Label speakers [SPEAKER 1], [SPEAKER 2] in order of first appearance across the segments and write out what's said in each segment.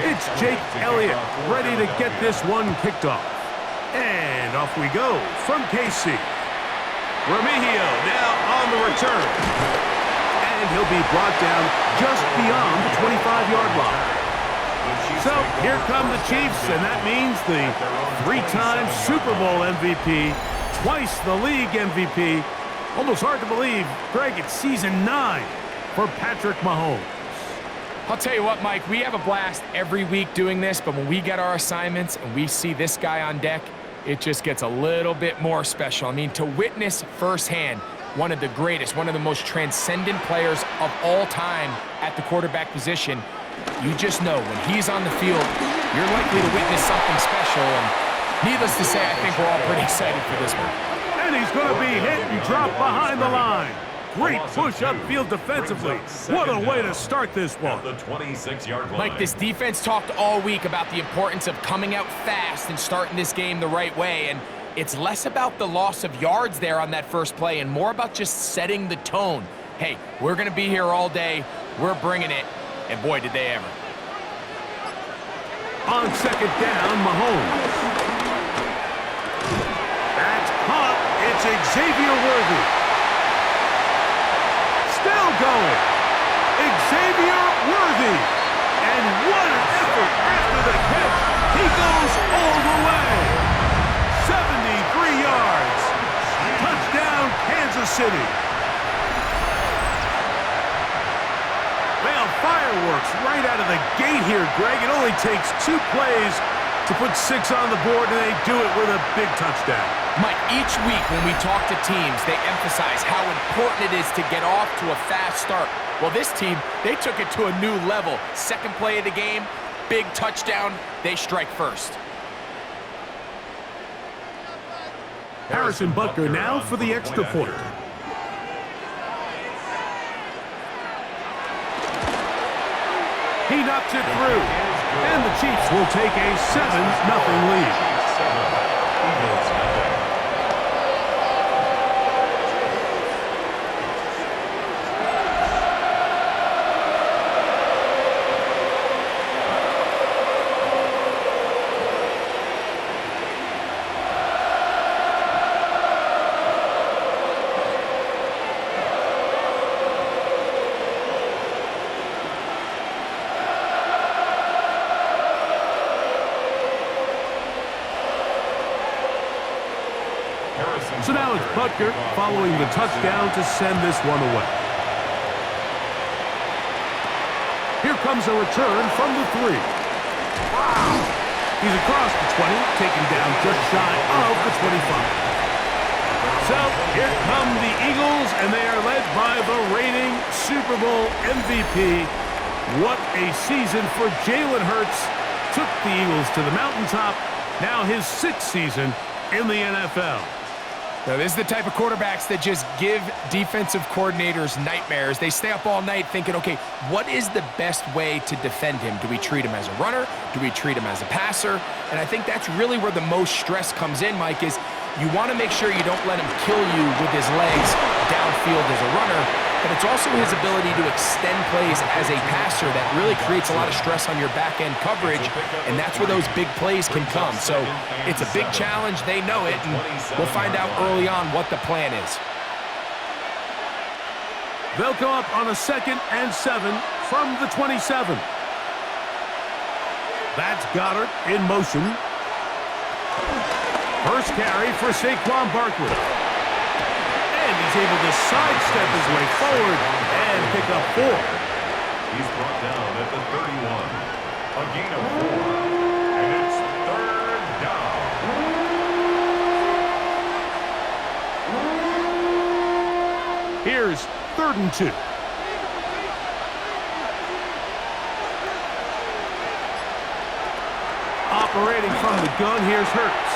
[SPEAKER 1] It's Jake Elliott ready to get this one kicked off. And off we go from KC. Remigio now on the return. And he'll be brought down just beyond the 25-yard line. So here come the Chiefs, and that means the three-time Super Bowl MVP, twice the league MVP. Almost hard to believe, Greg, it's season 9 for Patrick Mahomes.
[SPEAKER 2] I'll tell you what, Mike, we have a blast every week doing this, but when we get our assignments and we see this guy on deck, it just gets a little bit more special. I mean, to witness firsthand one of the greatest, one of the most transcendent players of all time at the quarterback position, you just know when he's on the field, you're likely to witness something special. And needless to say, I think we're all pretty excited for this one.
[SPEAKER 1] And he's going to be hit and dropped behind the line. Great push upfield defensively. What a way to start this one.
[SPEAKER 3] The 26-yard line.
[SPEAKER 2] Mike, this defense talked all week about the importance of coming out fast and starting this game the right way. And it's less about the loss of yards there on that first play and more about just setting the tone. Hey, we're going to be here all day. We're bringing it. And boy, did they ever.
[SPEAKER 1] On second down, Mahomes. That's caught. It's Xavier Worthy. Still going. Xavier Worthy. And what an effort after the catch. He goes all the way. 73 yards. Touchdown, Kansas City. Well, fireworks right out of the gate here, Greg. It only takes 2 plays to put 6 on the board, and they do it with a big touchdown.
[SPEAKER 2] Mike, each week when we talk to teams, they emphasize how important it is to get off to a fast start. Well, this team, they took it to a new level. Second play of the game, big touchdown, they strike first.
[SPEAKER 1] Harrison Butker now for the extra point. He knocks it through, and the Chiefs will take a 7-0 lead. So now it's Butker following the touchdown to send this one away. Here comes a return from the 3. Wow! He's across the 20, taken down just shy of the 25. So here come the Eagles, and they are led by the reigning Super Bowl MVP. What a season for Jalen Hurts. Took the Eagles to the mountaintop. Now his 6th season in the NFL.
[SPEAKER 2] Now, this is the type of quarterbacks that just give defensive coordinators nightmares. They stay up all night thinking, okay, what is the best way to defend him? Do we treat him as a runner? Do we treat him as a passer? And I think that's really where the most stress comes in, Mike, is you want to make sure you don't let him kill you with his legs downfield as a runner, but it's also his ability to extend plays as a passer that really creates a lot of stress on your back-end coverage, and that's where those big plays can come. So it's a big challenge. They know it, and we'll find out early on what the plan is.
[SPEAKER 1] They'll go up on a 2nd and 7 from the 27. That's Goddard in motion. First carry for Saquon Barkley. And he's able to sidestep his way forward and pick up 4.
[SPEAKER 3] He's brought down at the 31. A gain of 4. And it's 3rd down.
[SPEAKER 1] Here's 3rd and 2. Operating from the gun, here's Hurts.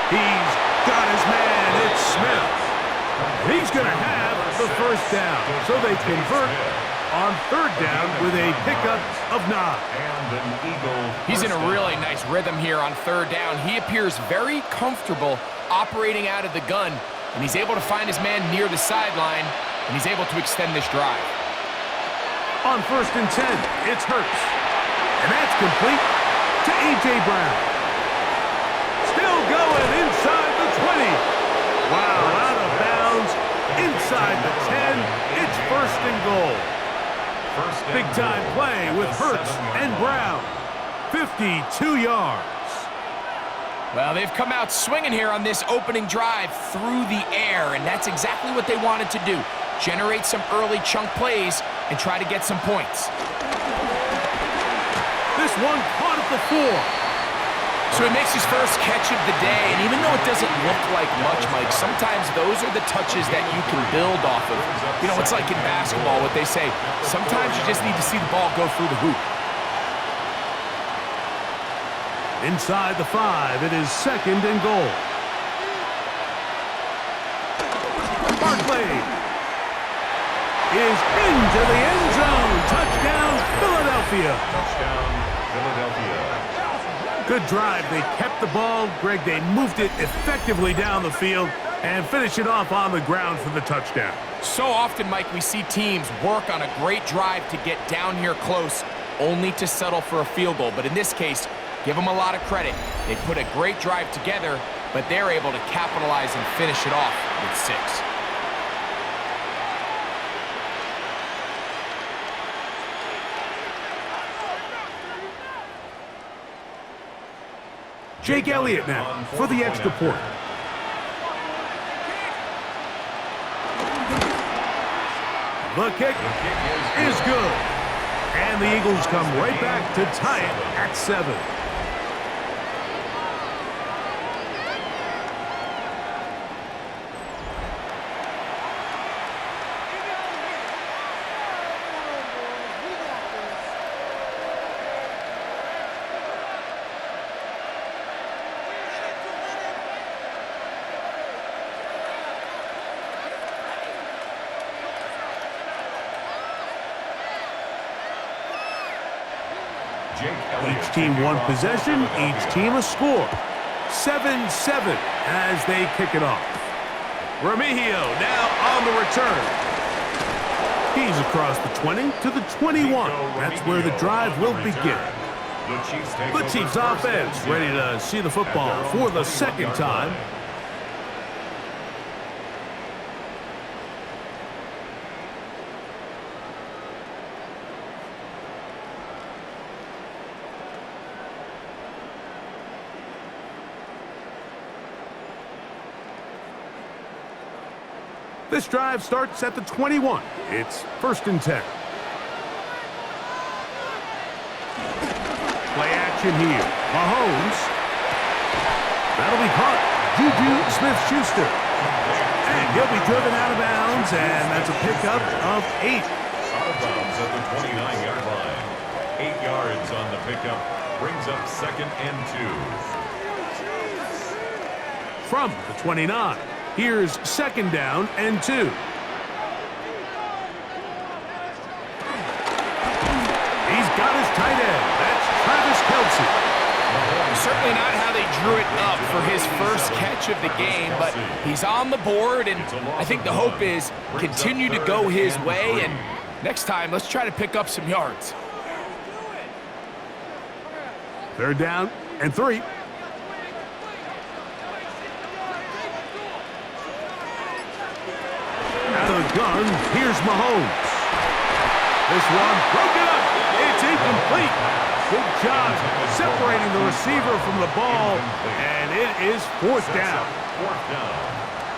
[SPEAKER 1] He's got his man. It's Smith. He's going to have the first down. So they convert on 3rd down with a pickup of 9.
[SPEAKER 2] He's in a really nice rhythm here on 3rd down. He appears very comfortable operating out of the gun, and he's able to find his man near the sideline, and he's able to extend this drive.
[SPEAKER 1] On 1st and 10, it's Hurts. And that's complete to A.J. Brown. Still going inside the 20. Wow, out of bounds, inside the 10. It's first and goal. Big-time play with Hurts and Brown. 52 yards.
[SPEAKER 2] Well, they've come out swinging here on this opening drive through the air, and that's exactly what they wanted to do. Generate some early chunk plays and try to get some points.
[SPEAKER 1] This one caught at the 4.
[SPEAKER 2] So he makes his first catch of the day, and even though it doesn't look like much, Mike, sometimes those are the touches that you can build off of. You know, it's like in basketball, what they say, sometimes you just need to see the ball go through the hoop.
[SPEAKER 1] Inside the 5, it is second and goal. Barkley is into the end zone. Touchdown, Philadelphia.
[SPEAKER 3] Touchdown, Philadelphia.
[SPEAKER 1] Good drive. They kept the ball. Greg, they moved it effectively down the field and finished it off on the ground for the touchdown.
[SPEAKER 2] So often, Mike, we see teams work on a great drive to get down here close, only to settle for a field goal. But in this case, give them a lot of credit. They put a great drive together, but they're able to capitalize and finish it off with 6.
[SPEAKER 1] Jake Elliott now for the extra point. The kick is good. And the Eagles come right back to tie it at 7. Each team one possession, each team a score. 7-7 as they kick it off. Remigio now on the return. He's across the 20 to the 21. That's where the drive will begin. The Chiefs offense ready to see the football for the second time. This drive starts at the 21. It's first and 10. Play action here. Mahomes. That'll be caught. Juju Smith-Schuster. And he'll be driven out of bounds, and that's a pickup of 8.
[SPEAKER 3] Out of bounds at the 29-yard line. 8 yards on the pickup. Brings up second and 2.
[SPEAKER 1] From the 29. Here's second down and 2. He's got his tight end. That's Travis Kelce.
[SPEAKER 2] Certainly not how they drew it up for his first catch of the game, but he's on the board, and I think the hope is continue to go his way, and next time, let's try to pick up some yards.
[SPEAKER 1] Third down and 3. Out of the gun, here's Mahomes. This one broken up. It's incomplete. Good job separating the receiver from the ball, and it is fourth down.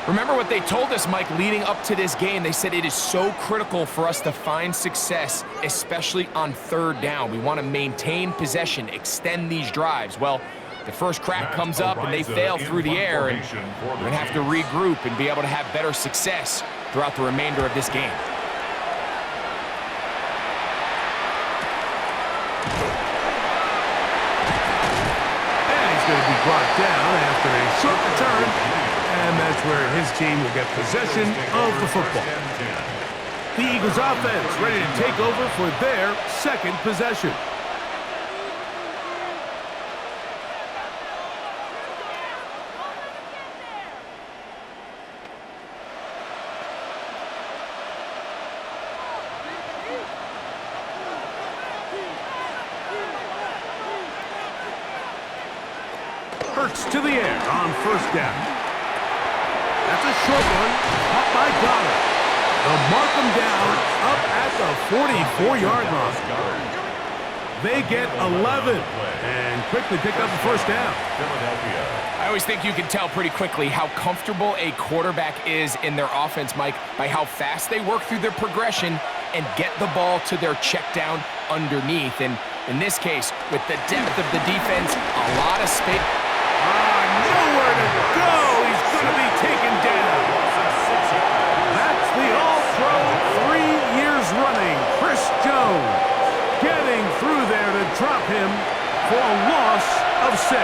[SPEAKER 2] Remember what they told us, Mike, leading up to this game. They said it is so critical for us to find success, especially on third down. We want to maintain possession, extend these drives. Well, the first crack comes up and they fail through the air, and we're going to have to regroup and be able to have better success throughout the remainder of this game.
[SPEAKER 1] And he's going to be brought down after a short return, and that's where his team will get possession of the football. The Eagles offense ready to take over for their second possession. Hurts to the air on first down. That's a short one, caught by Goddard. They'll mark him down up at the 44-yard line. They get 11 and quickly pick up the first down.
[SPEAKER 2] I always think you can tell pretty quickly how comfortable a quarterback is in their offense, Mike, by how fast they work through their progression and get the ball to their check down underneath. And in this case, with the depth of the defense, a lot of space.
[SPEAKER 1] Nowhere to go. He's going to be taken down. That's the All-Pro 3 years running, Chris Jones, getting through there to drop him for a loss of 6.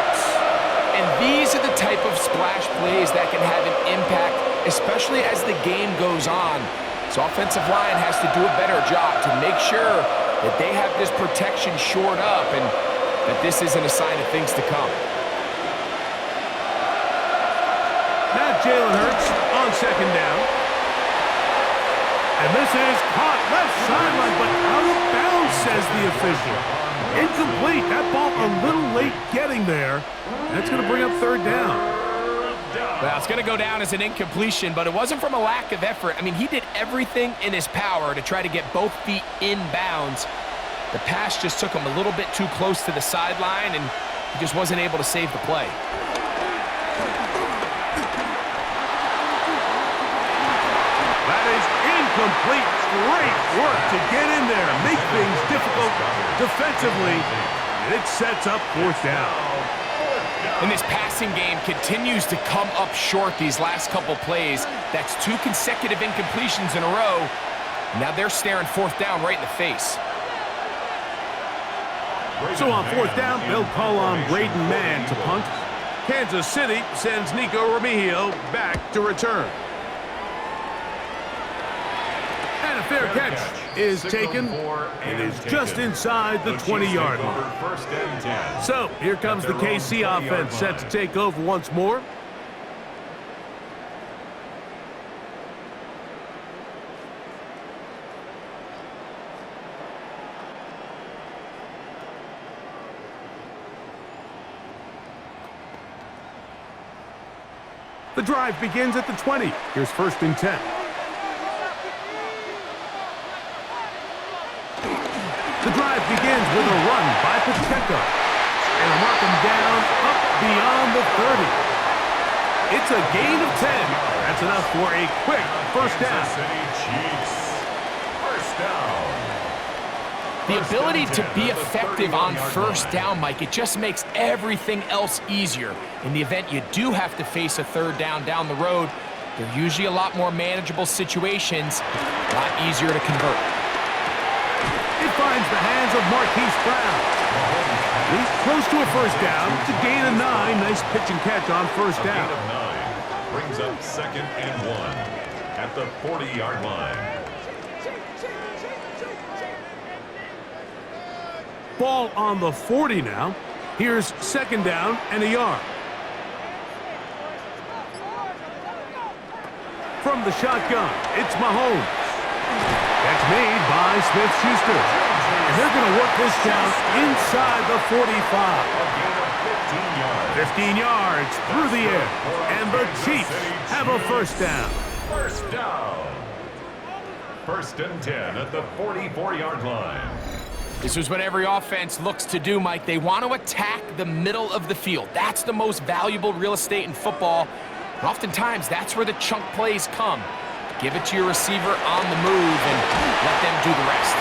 [SPEAKER 2] And these are the type of splash plays that can have an impact, especially as the game goes on. So offensive line has to do a better job to make sure that they have this protection shored up and that this isn't a sign of things to come.
[SPEAKER 1] Now Jalen Hurts on second down. And this is caught left sideline, but out of bounds, says the official. Incomplete. That ball a little late getting there. That's going to bring up third down.
[SPEAKER 2] Well, it's going to go down as an incompletion, but it wasn't from a lack of effort. I mean, he did everything in his power to try to get both feet in bounds. The pass just took him a little bit too close to the sideline, and he just wasn't able to save the play.
[SPEAKER 1] That is incomplete. Great work to get in there, make things difficult defensively, and it sets up fourth down.
[SPEAKER 2] And this passing game continues to come up short these last couple plays. That's 2 consecutive incompletions in a row. Now they're staring fourth down right in the face.
[SPEAKER 1] So on fourth down, they'll call on Braden Mann to punt. Kansas City sends Nico Remigio back to return. And a fair catch is taken. It is just inside the 20-yard line. So here comes the KC offense set to take over once more. The drive begins at the 20. Here's first and 10. The drive begins with a run by Pacheco. And a mark him down up beyond the 30. It's a gain of 10. That's enough for a quick first down.
[SPEAKER 2] The ability to be effective on first down, Mike, it just makes everything else easier. In the event you do have to face a third down the road, they're usually a lot more manageable situations, a lot easier to convert.
[SPEAKER 1] It finds the hands of Marquise Brown. He's close to a first down to gain a 9. Nice pitch and catch on first down.
[SPEAKER 3] A gain of 9 brings up second and 1 at the 40-yard line.
[SPEAKER 1] Ball on the 40 now. Here's second down and a yard. From the shotgun, it's Mahomes. That's made by Smith-Schuster. And they're going to work this down inside the 45. 15 yards through the air. And the Chiefs have a first down.
[SPEAKER 3] First down. First and 10 at the 44-yard line.
[SPEAKER 2] This is what every offense looks to do, Mike. They want to attack the middle of the field. That's the most valuable real estate in football. And oftentimes, that's where the chunk plays come. Give it to your receiver on the move and let them do the rest.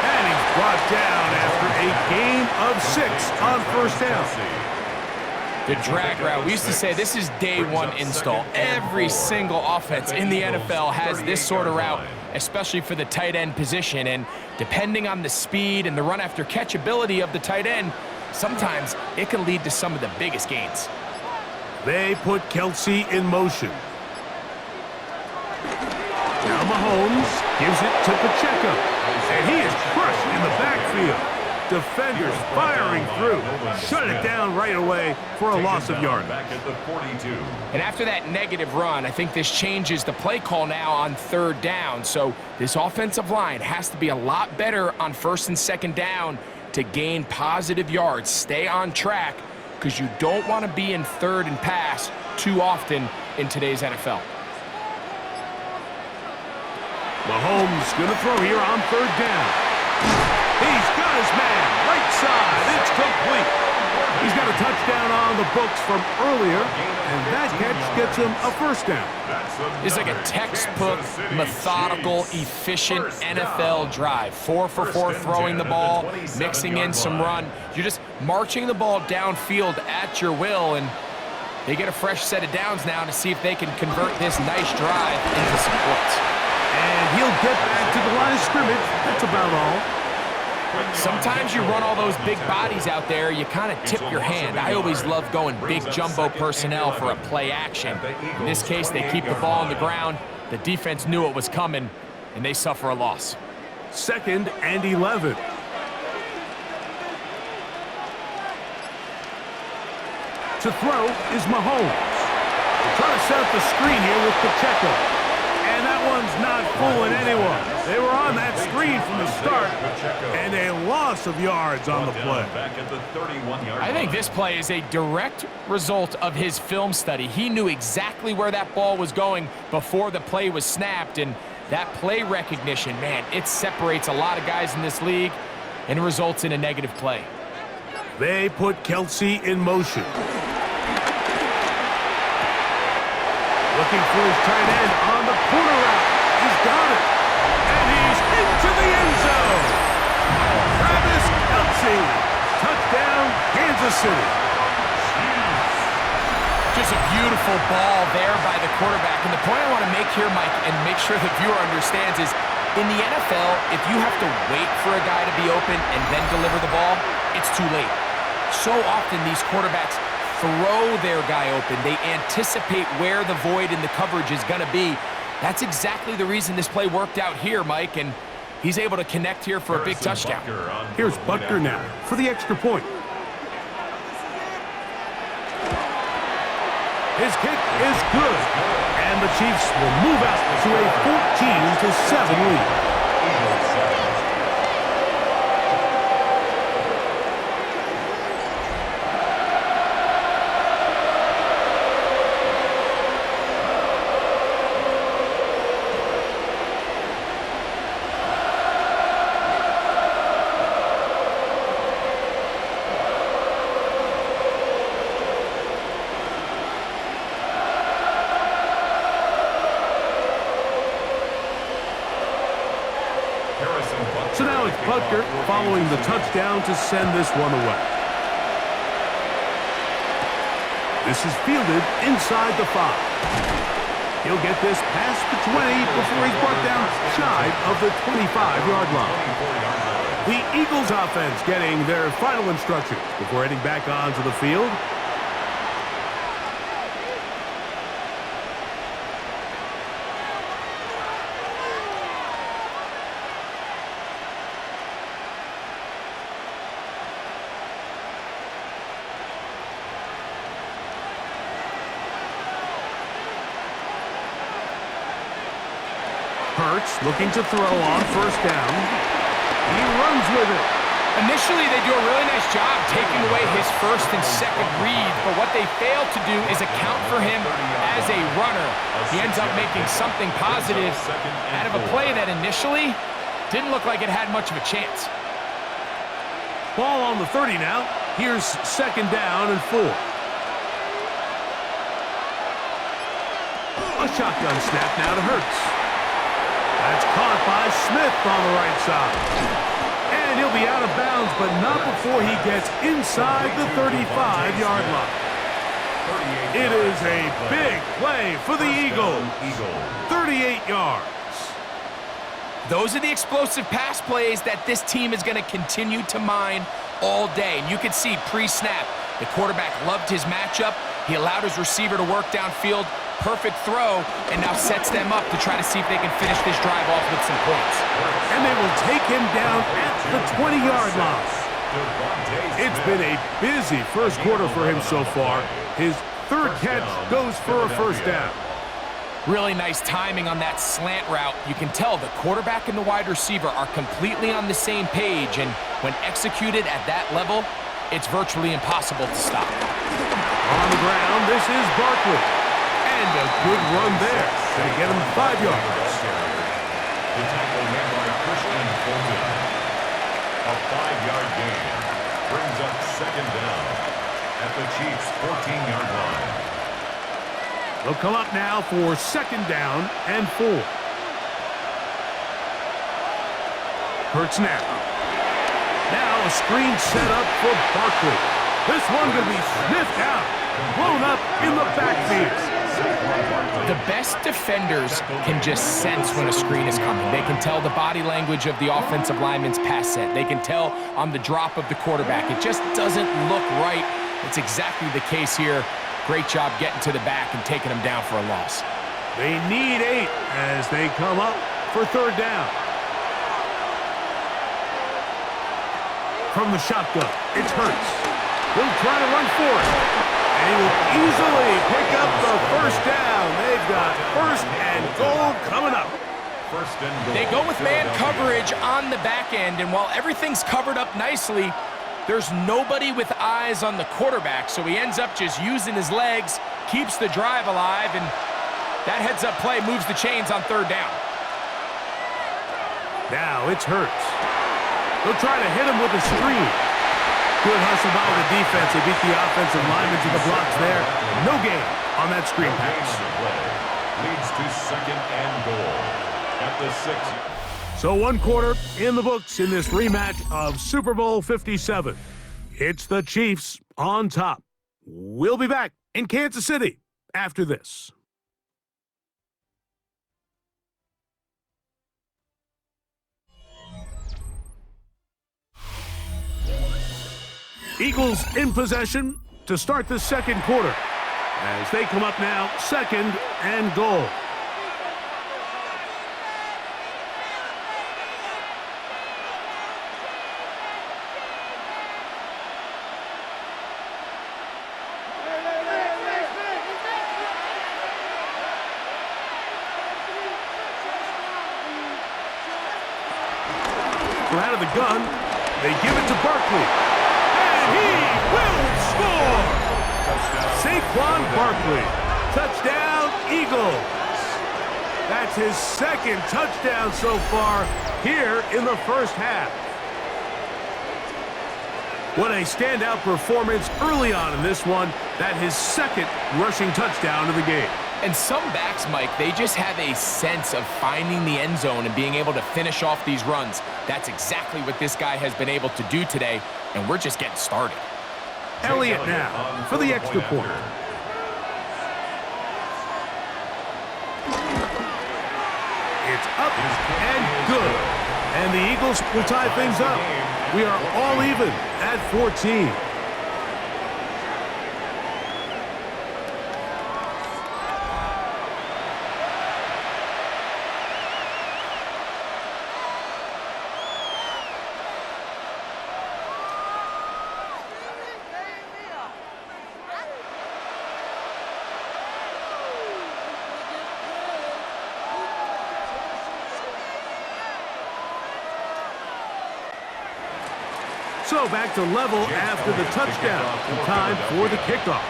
[SPEAKER 1] And he's brought down after a gain of 6 on first down.
[SPEAKER 2] The drag route, we used to say this is day one install. Every single offense in the NFL has this sort of route, especially for the tight end position. And depending on the speed and the run after catch ability of the tight end, sometimes it can lead to some of the biggest gains.
[SPEAKER 1] They put Kelce in motion. Now Mahomes gives it to Pacheco. And he is crushed in the backfield. Defenders firing through. Shut it down right away for a loss of yardage.
[SPEAKER 3] Back at the 42.
[SPEAKER 2] And after that negative run, I think this changes the play call now on third down. So this offensive line has to be a lot better on first and second down to gain positive yards, stay on track, because you don't want to be in third and pass too often in today's NFL.
[SPEAKER 1] Mahomes going to throw here on third down. He's got his man, right side. It's complete. He's got a touchdown on the books from earlier, and that catch gets him a first down.
[SPEAKER 2] It's like a textbook, methodical, efficient NFL drive. 4 for 4 throwing the ball, mixing in some run. You're just marching the ball downfield at your will, and they get a fresh set of downs now to see if they can convert this nice drive into some points.
[SPEAKER 1] And he'll get back to the line of scrimmage. That's about all.
[SPEAKER 2] Sometimes you run all those big bodies out there, you kind of tip your hand. I always love going big jumbo personnel for a play action. In this case, they keep the ball on the ground. The defense knew it was coming, and they suffer a loss.
[SPEAKER 1] 2nd and 11. To throw is Mahomes. They're trying to set up the screen here with Pacheco. And that one's not fooling anyone. They were on that screen from the start, and a loss of yards on the play.
[SPEAKER 2] I think this play is a direct result of his film study. He knew exactly where that ball was going before the play was snapped, and that play recognition, man, it separates a lot of guys in this league and results in a negative play.
[SPEAKER 1] They put Kelce in motion. Looking for his tight end on the corner route. He's got it. And he's into the end zone. Travis Kelce. Touchdown, Kansas City.
[SPEAKER 2] Just a beautiful ball there by the quarterback. And the point I want to make here, Mike, and make sure the viewer understands is, in the NFL, if you have to wait for a guy to be open and then deliver the ball, it's too late. So often these quarterbacks throw their guy open. They anticipate where the void in the coverage is going to be. That's exactly the reason this play worked out here, Mike, and he's able to connect here for a big touchdown.
[SPEAKER 1] Here's Butker now for the extra point. His kick is good, and the Chiefs will move out to a 14-7 lead. So now it's Butker following the touchdown to send this one away. This is fielded inside the 5. He'll get this past the 20 before he's brought down shy of the 25-yard line. The Eagles offense getting their final instructions before heading back onto the field. Hurts looking to throw on first down. He runs with it.
[SPEAKER 2] Initially, they do a really nice job taking away his first and second read, but what they fail to do is account for him as a runner. He ends up making something positive out of a play that initially didn't look like it had much of a chance.
[SPEAKER 1] Ball on the 30 now. Here's 2nd down and 4. A shotgun snap now to Hurts. That's caught by Smith on the right side. And he'll be out of bounds, but not before he gets inside the 35-yard line. It is a big play for the Eagles. 38 yards.
[SPEAKER 2] Those are the explosive pass plays that this team is going to continue to mine all day. And you can see pre-snap, the quarterback loved his matchup. He allowed his receiver to work downfield. Perfect throw, and now sets them up to try to see if they can finish this drive off with some points.
[SPEAKER 1] And they will take him down at the 20-yard line. It's been a busy first quarter for him so far. His 3rd catch goes for a first down.
[SPEAKER 2] Really nice timing on that slant route. You can tell the quarterback and the wide receiver are completely on the same page, and when executed at that level, it's virtually impossible to stop.
[SPEAKER 1] On the ground, this is Barkley. And a good run there. Going to get him 5 yards.
[SPEAKER 3] The tackle made by Christian Fulton. A 5-yard gain brings up second down at the Chiefs' 14-yard line.
[SPEAKER 1] They'll come up now for second down and 4. Hurts now. Now a screen set up for Barkley. This one going to be sniffed out. Blown up in the backfield.
[SPEAKER 2] The best defenders can just sense when a screen is coming. They can tell the body language of the offensive lineman's pass set. They can tell on the drop of the quarterback. It just doesn't look right. It's exactly the case here. Great job getting to the back and taking them down for a loss.
[SPEAKER 1] They need 8 as they come up for third down. From the shotgun, it's Hurts. He'll try to run for it. And he will easily pick up the first down. They've got first and goal coming up.
[SPEAKER 3] First and goal.
[SPEAKER 2] They go with man coverage on the back end, and while everything's covered up nicely, there's nobody with eyes on the quarterback, so he ends up just using his legs, keeps the drive alive, and that heads-up play moves the chains on third down.
[SPEAKER 1] Now it's Hurts. They'll try to hit him with a screen. Good hustle by the defense. They beat the offensive linemen to the blocks there. No gain on that screen pass.
[SPEAKER 3] Leads to second and goal at the 6.
[SPEAKER 1] So 1 quarter in the books in this rematch of Super Bowl 57. It's the Chiefs on top. We'll be back in Kansas City after this. Eagles in possession to start the second quarter as they come up now second and goal. So out of the gun, they give it to Barkley. He will score! Saquon Barkley. Touchdown, Eagles. That's his second touchdown so far here in the first half. What a standout performance early on in this one. That his second rushing touchdown of the game.
[SPEAKER 2] And some backs, Mike, they just have a sense of finding the end zone and being able to finish off these runs. That's exactly what this guy has been able to do today, and we're just getting started.
[SPEAKER 1] Elliott now for the extra point. It's up and good. And the Eagles will tie things up. We are all even at 14. So back to level after the touchdown. And time for the kickoff.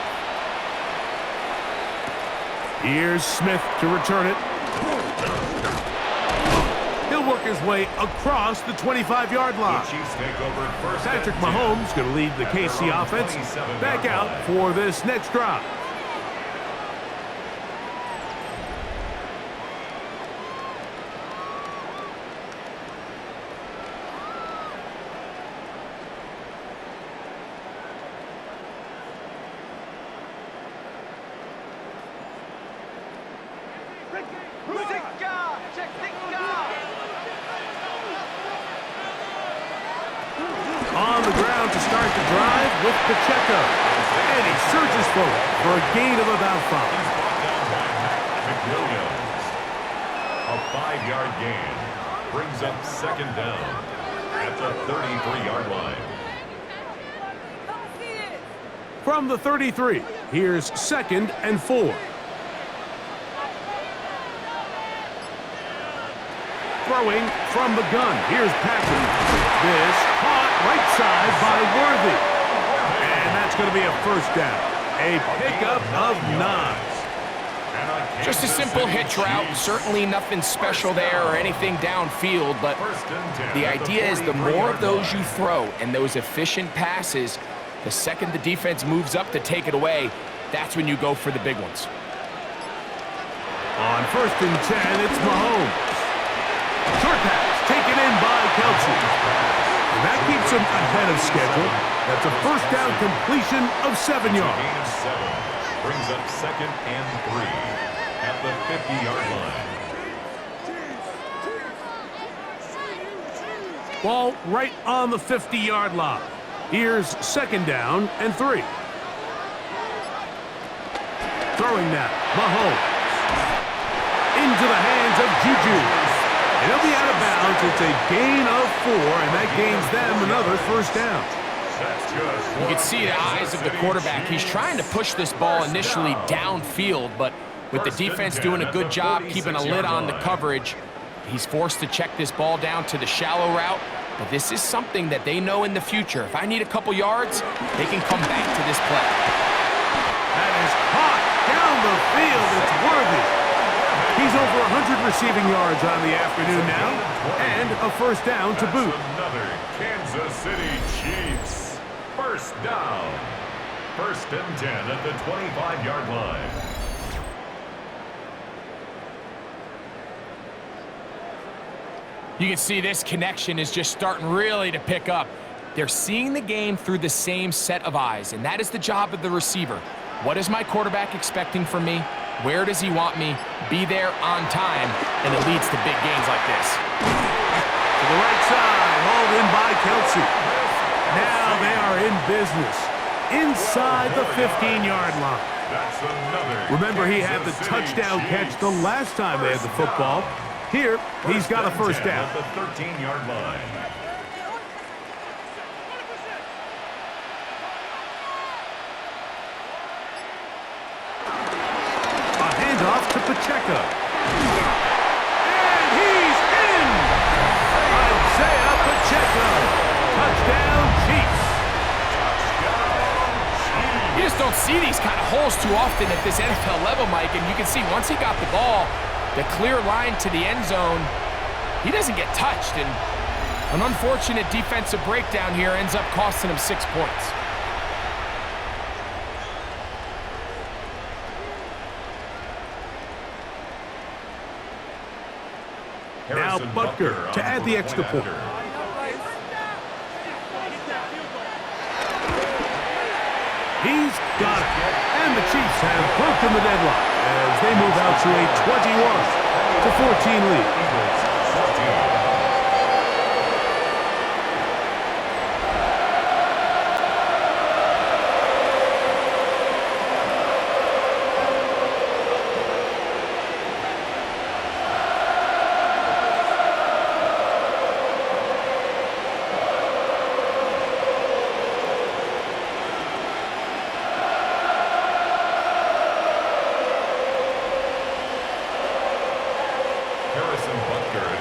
[SPEAKER 1] Here's Smith to return it. He'll work his way across the 25-yard line. Patrick Mahomes going to lead the KC offense back out for this next drive. On the ground to start the drive with Pacheco. And he surges forward for a gain of about 5.
[SPEAKER 3] A 5-yard gain brings up second down at the 33-yard line.
[SPEAKER 1] From the 33, here's second and 4. Throwing from the gun. Here's Patrick. This caught right side by Worthy. it's going to be a first down. A pickup of 9.
[SPEAKER 2] Just a simple hitch route. Certainly nothing special there or anything downfield, but the idea is the more of those you throw and those efficient passes, the second the defense moves up to take it away, that's when you go for the big ones.
[SPEAKER 1] On 1st and 10, it's Mahomes. Short pass taken in by Kelce. And that keeps him ahead of schedule. That's a first down completion of 7 yards.
[SPEAKER 3] Brings up 2nd and 3 at the 50-yard line.
[SPEAKER 1] Ball right on the 50-yard line. Here's 2nd down and 3. Throwing now, Mahomes. Into the hands of Juju. And he'll be out of bounds. It's a gain of 4, and that gains them another first down.
[SPEAKER 2] You can see the eyes of the quarterback. He's trying to push this ball initially downfield, but with the defense doing a good job keeping a lid on the coverage, he's forced to check this ball down to the shallow route. But this is something that they know in the future. If I need a couple yards, they can come back to this play.
[SPEAKER 1] That is caught down the field. It's worthy. He's over 100 receiving yards on the afternoon now, and a first down to boot.
[SPEAKER 3] Another Kansas City Chiefs. First down. 1st and 10 at the 25-yard line.
[SPEAKER 2] You can see this connection is just starting really to pick up. They're seeing the game through the same set of eyes, and that is the job of the receiver. What is my quarterback expecting from me? Where does he want me? Be there on time, and it leads to big gains like this.
[SPEAKER 1] To the right side, hauled in by Kelce. Now they are in business inside the 15-yard line. Remember, he had the touchdown catch the last time they had the football. Here, he's got a first down.
[SPEAKER 3] At the 13-yard line.
[SPEAKER 1] Off to Pacheco. And he's in! Isaiah Pacheco. Touchdown, Chiefs.
[SPEAKER 2] You just don't see these kind of holes too often at this NFL level, Mike, and you can see once he got the ball, the clear line to the end zone, he doesn't get touched, and an unfortunate defensive breakdown here ends up costing him 6 points.
[SPEAKER 1] Now Butker to add the extra point. He's got it. And the Chiefs have broken the deadlock as they move out to a 21-14 lead.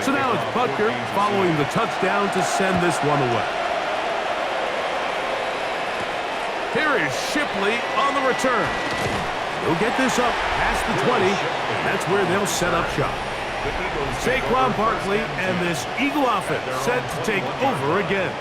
[SPEAKER 1] So now it's Butker following the touchdown to send this one away. Here is Shipley on the return. He'll get this up past the 20, and that's where they'll set up shop. Saquon Barkley and this Eagle offense set to take over again.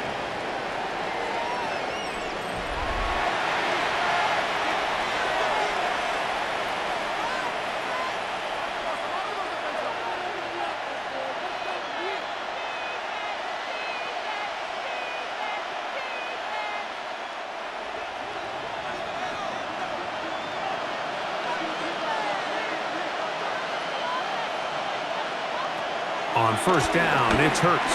[SPEAKER 1] On first down, it's Hurts.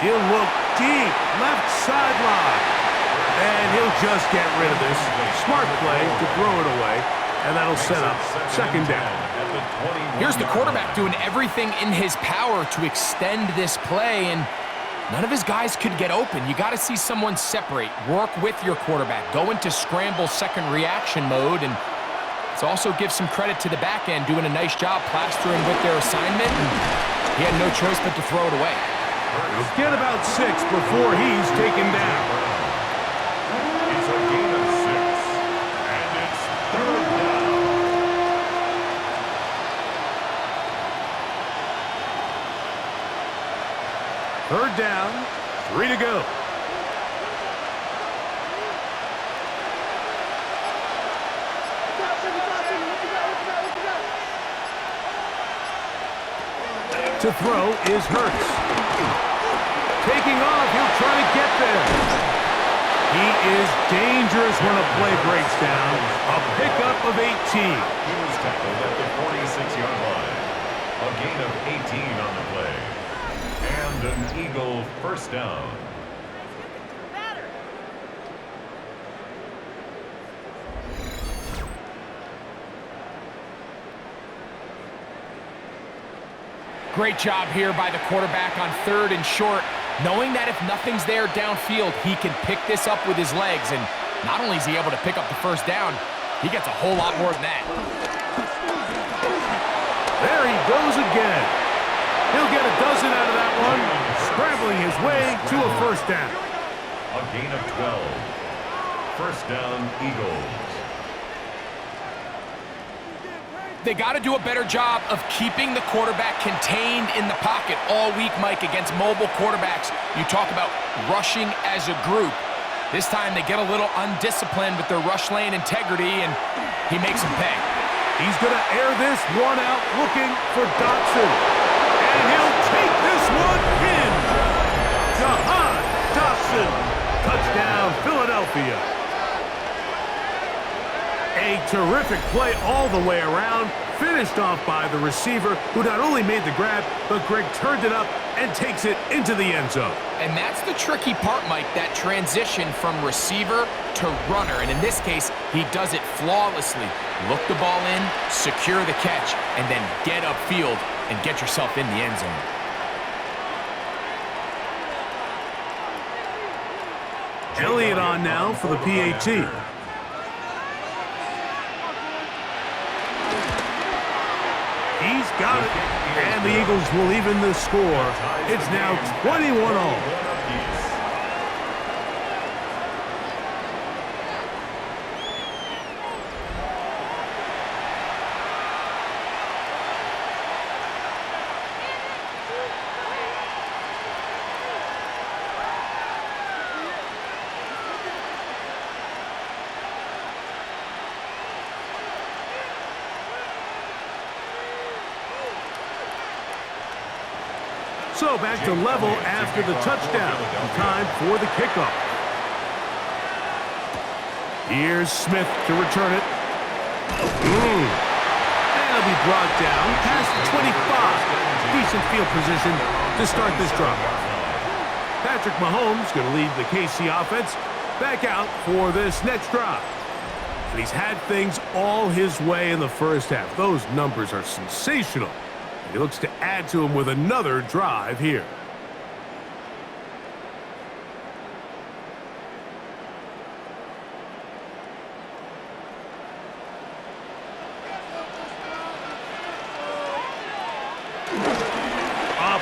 [SPEAKER 1] He'll look deep, left sideline. And he'll just get rid of this. Smart play to throw it away, and that'll set up second down.
[SPEAKER 2] Here's the quarterback doing everything in his power to extend this play, and none of his guys could get open. You got to see someone separate, work with your quarterback, go into scramble second reaction mode, and let's also give some credit to the back end doing a nice job plastering with their assignment, and he had no choice but to throw it away.
[SPEAKER 1] He'll get about 6 before he's taken down.
[SPEAKER 3] It's a gain of 6, and it's 3rd down.
[SPEAKER 1] Third down, 3 to go. To throw is Hurts. Taking off, he'll try to get there. He is dangerous when a play breaks down. A pickup of 18.
[SPEAKER 3] He was tackled at the 46-yard line. A gain of 18 on the play. And an Eagle first down.
[SPEAKER 2] Great job here by the quarterback on 3rd and short, knowing that if nothing's there downfield, he can pick this up with his legs. And not only is he able to pick up the first down, he gets a whole lot more than that.
[SPEAKER 1] There he goes again. He'll get a dozen out of that one, scrambling his way to a first down.
[SPEAKER 3] A gain of 12. First down, Eagles.
[SPEAKER 2] They got to do a better job of keeping the quarterback contained in the pocket all week, Mike, against mobile quarterbacks. You talk about rushing as a group. This time they get a little undisciplined with their rush lane integrity, and he makes them pay.
[SPEAKER 1] He's going to air this one out looking for Dotson. And he'll take this one in. Jahan Dotson. Touchdown, Philadelphia. A terrific play all the way around, finished off by the receiver, who not only made the grab, but Greg turned it up and takes it into the end zone.
[SPEAKER 2] And that's the tricky part, Mike, that transition from receiver to runner. And in this case, he does it flawlessly. Look the ball in, secure the catch, and then get upfield and get yourself in the end zone.
[SPEAKER 1] Elliott on now for the PAT. He's got it, and the Eagles will even the score. It's now 21-all. So back to level after the touchdown. Time for the kickoff. Here's Smith to return it. And it'll be brought down past the 25. Decent field position to start this drive. Patrick Mahomes going to lead the KC offense back out for this next drive. And he's had things all his way in the first half. Those numbers are sensational. He looks to add to him with another drive here.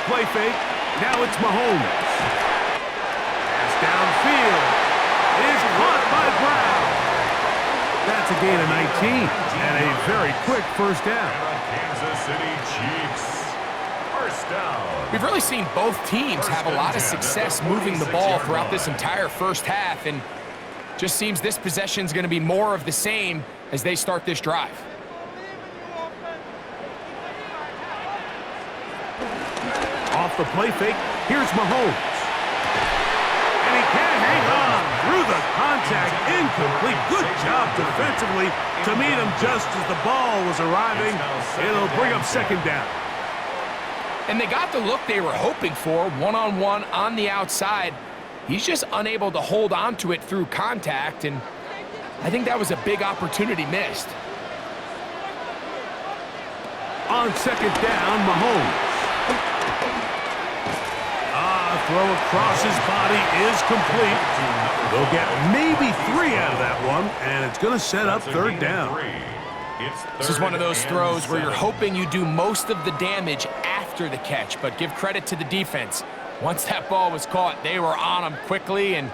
[SPEAKER 1] Play fake. Now it's Mahomes. Pass downfield. It is caught by Brown. That's a gain of 19 and a very quick first down.
[SPEAKER 3] Kansas City Chiefs. First down.
[SPEAKER 2] We've really seen both teams have a lot of success moving the ball throughout this entire first half, and just seems this possession is going to be more of the same as they start this drive.
[SPEAKER 1] Off the play fake, here's Mahomes. And he can't hang on through the contact. Incomplete. Good job defensively to meet him just as the ball was arriving. It'll bring up second down.
[SPEAKER 2] And they got the look they were hoping for, one-on-one on the outside. He's just unable to hold on to it through contact, and I think that was a big opportunity missed.
[SPEAKER 1] On second down, Mahomes. Throw across his body is complete. They'll get maybe 3 out of that one, and it's going to set up third down.
[SPEAKER 2] This is one of those throws where you're hoping you do most of the damage after the catch, but give credit to the defense. Once that ball was caught, they were on him quickly, and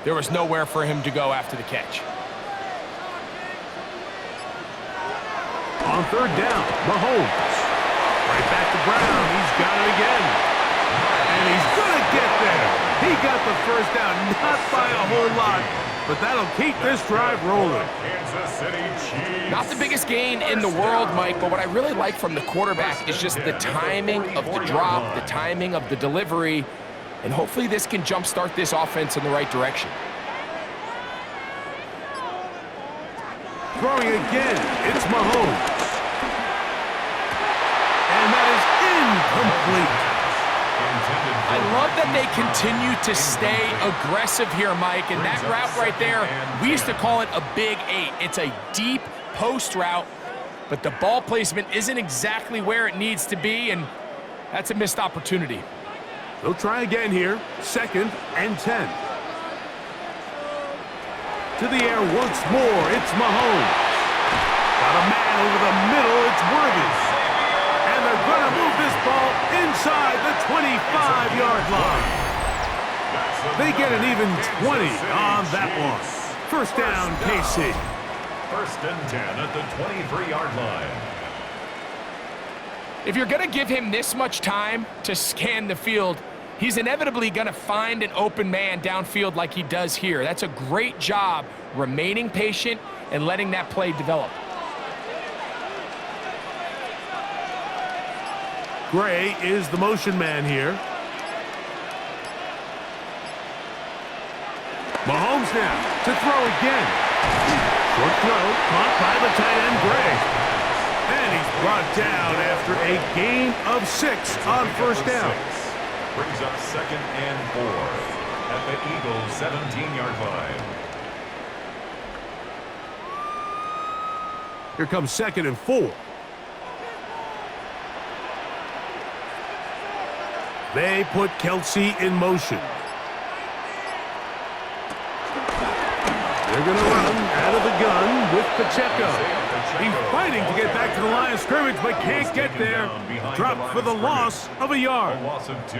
[SPEAKER 2] there was nowhere for him to go after the catch.
[SPEAKER 1] On third down, Mahomes. Right back to Brown. He's got it again. And he's going to get there. He got the first down, not by a whole lot, but that'll keep this drive rolling.
[SPEAKER 3] Kansas City Chiefs.
[SPEAKER 2] Not the biggest gain in the world, Mike, but what I really like from the quarterback is just the timing of the drop, the timing of the delivery, and hopefully this can jumpstart this offense in the right direction.
[SPEAKER 1] Throwing again, it's Mahomes. And that is incomplete.
[SPEAKER 2] I love that they continue to stay aggressive here, Mike, and that route right there, we used to call it a big 8. It's a deep post route, but the ball placement isn't exactly where it needs to be, and that's a missed opportunity.
[SPEAKER 1] They'll try again here, 2nd and 10. To the air once more, it's Mahomes. Got a man over the middle, it's Worthy. And they're going to move this ball inside the 25-yard line. They get an even 20 on that one. First down, KC.
[SPEAKER 3] 1st and 10 at the 23-yard line.
[SPEAKER 2] If you're going to give him this much time to scan the field, he's inevitably going to find an open man downfield like he does here. That's a great job remaining patient and letting that play develop.
[SPEAKER 1] Gray is the motion man here. Mahomes now to throw again. Short throw caught by the tight end Gray. And he's brought down after a gain of 6 on first down.
[SPEAKER 3] Brings up 2nd and 4 at the Eagles' 17-yard line.
[SPEAKER 1] Here comes 2nd and 4. They put Kelce in motion. They're going to run out of the gun with Pacheco. He's fighting to get back to the line of scrimmage, but can't get there. Dropped for the loss of a yard.
[SPEAKER 3] A loss of 2.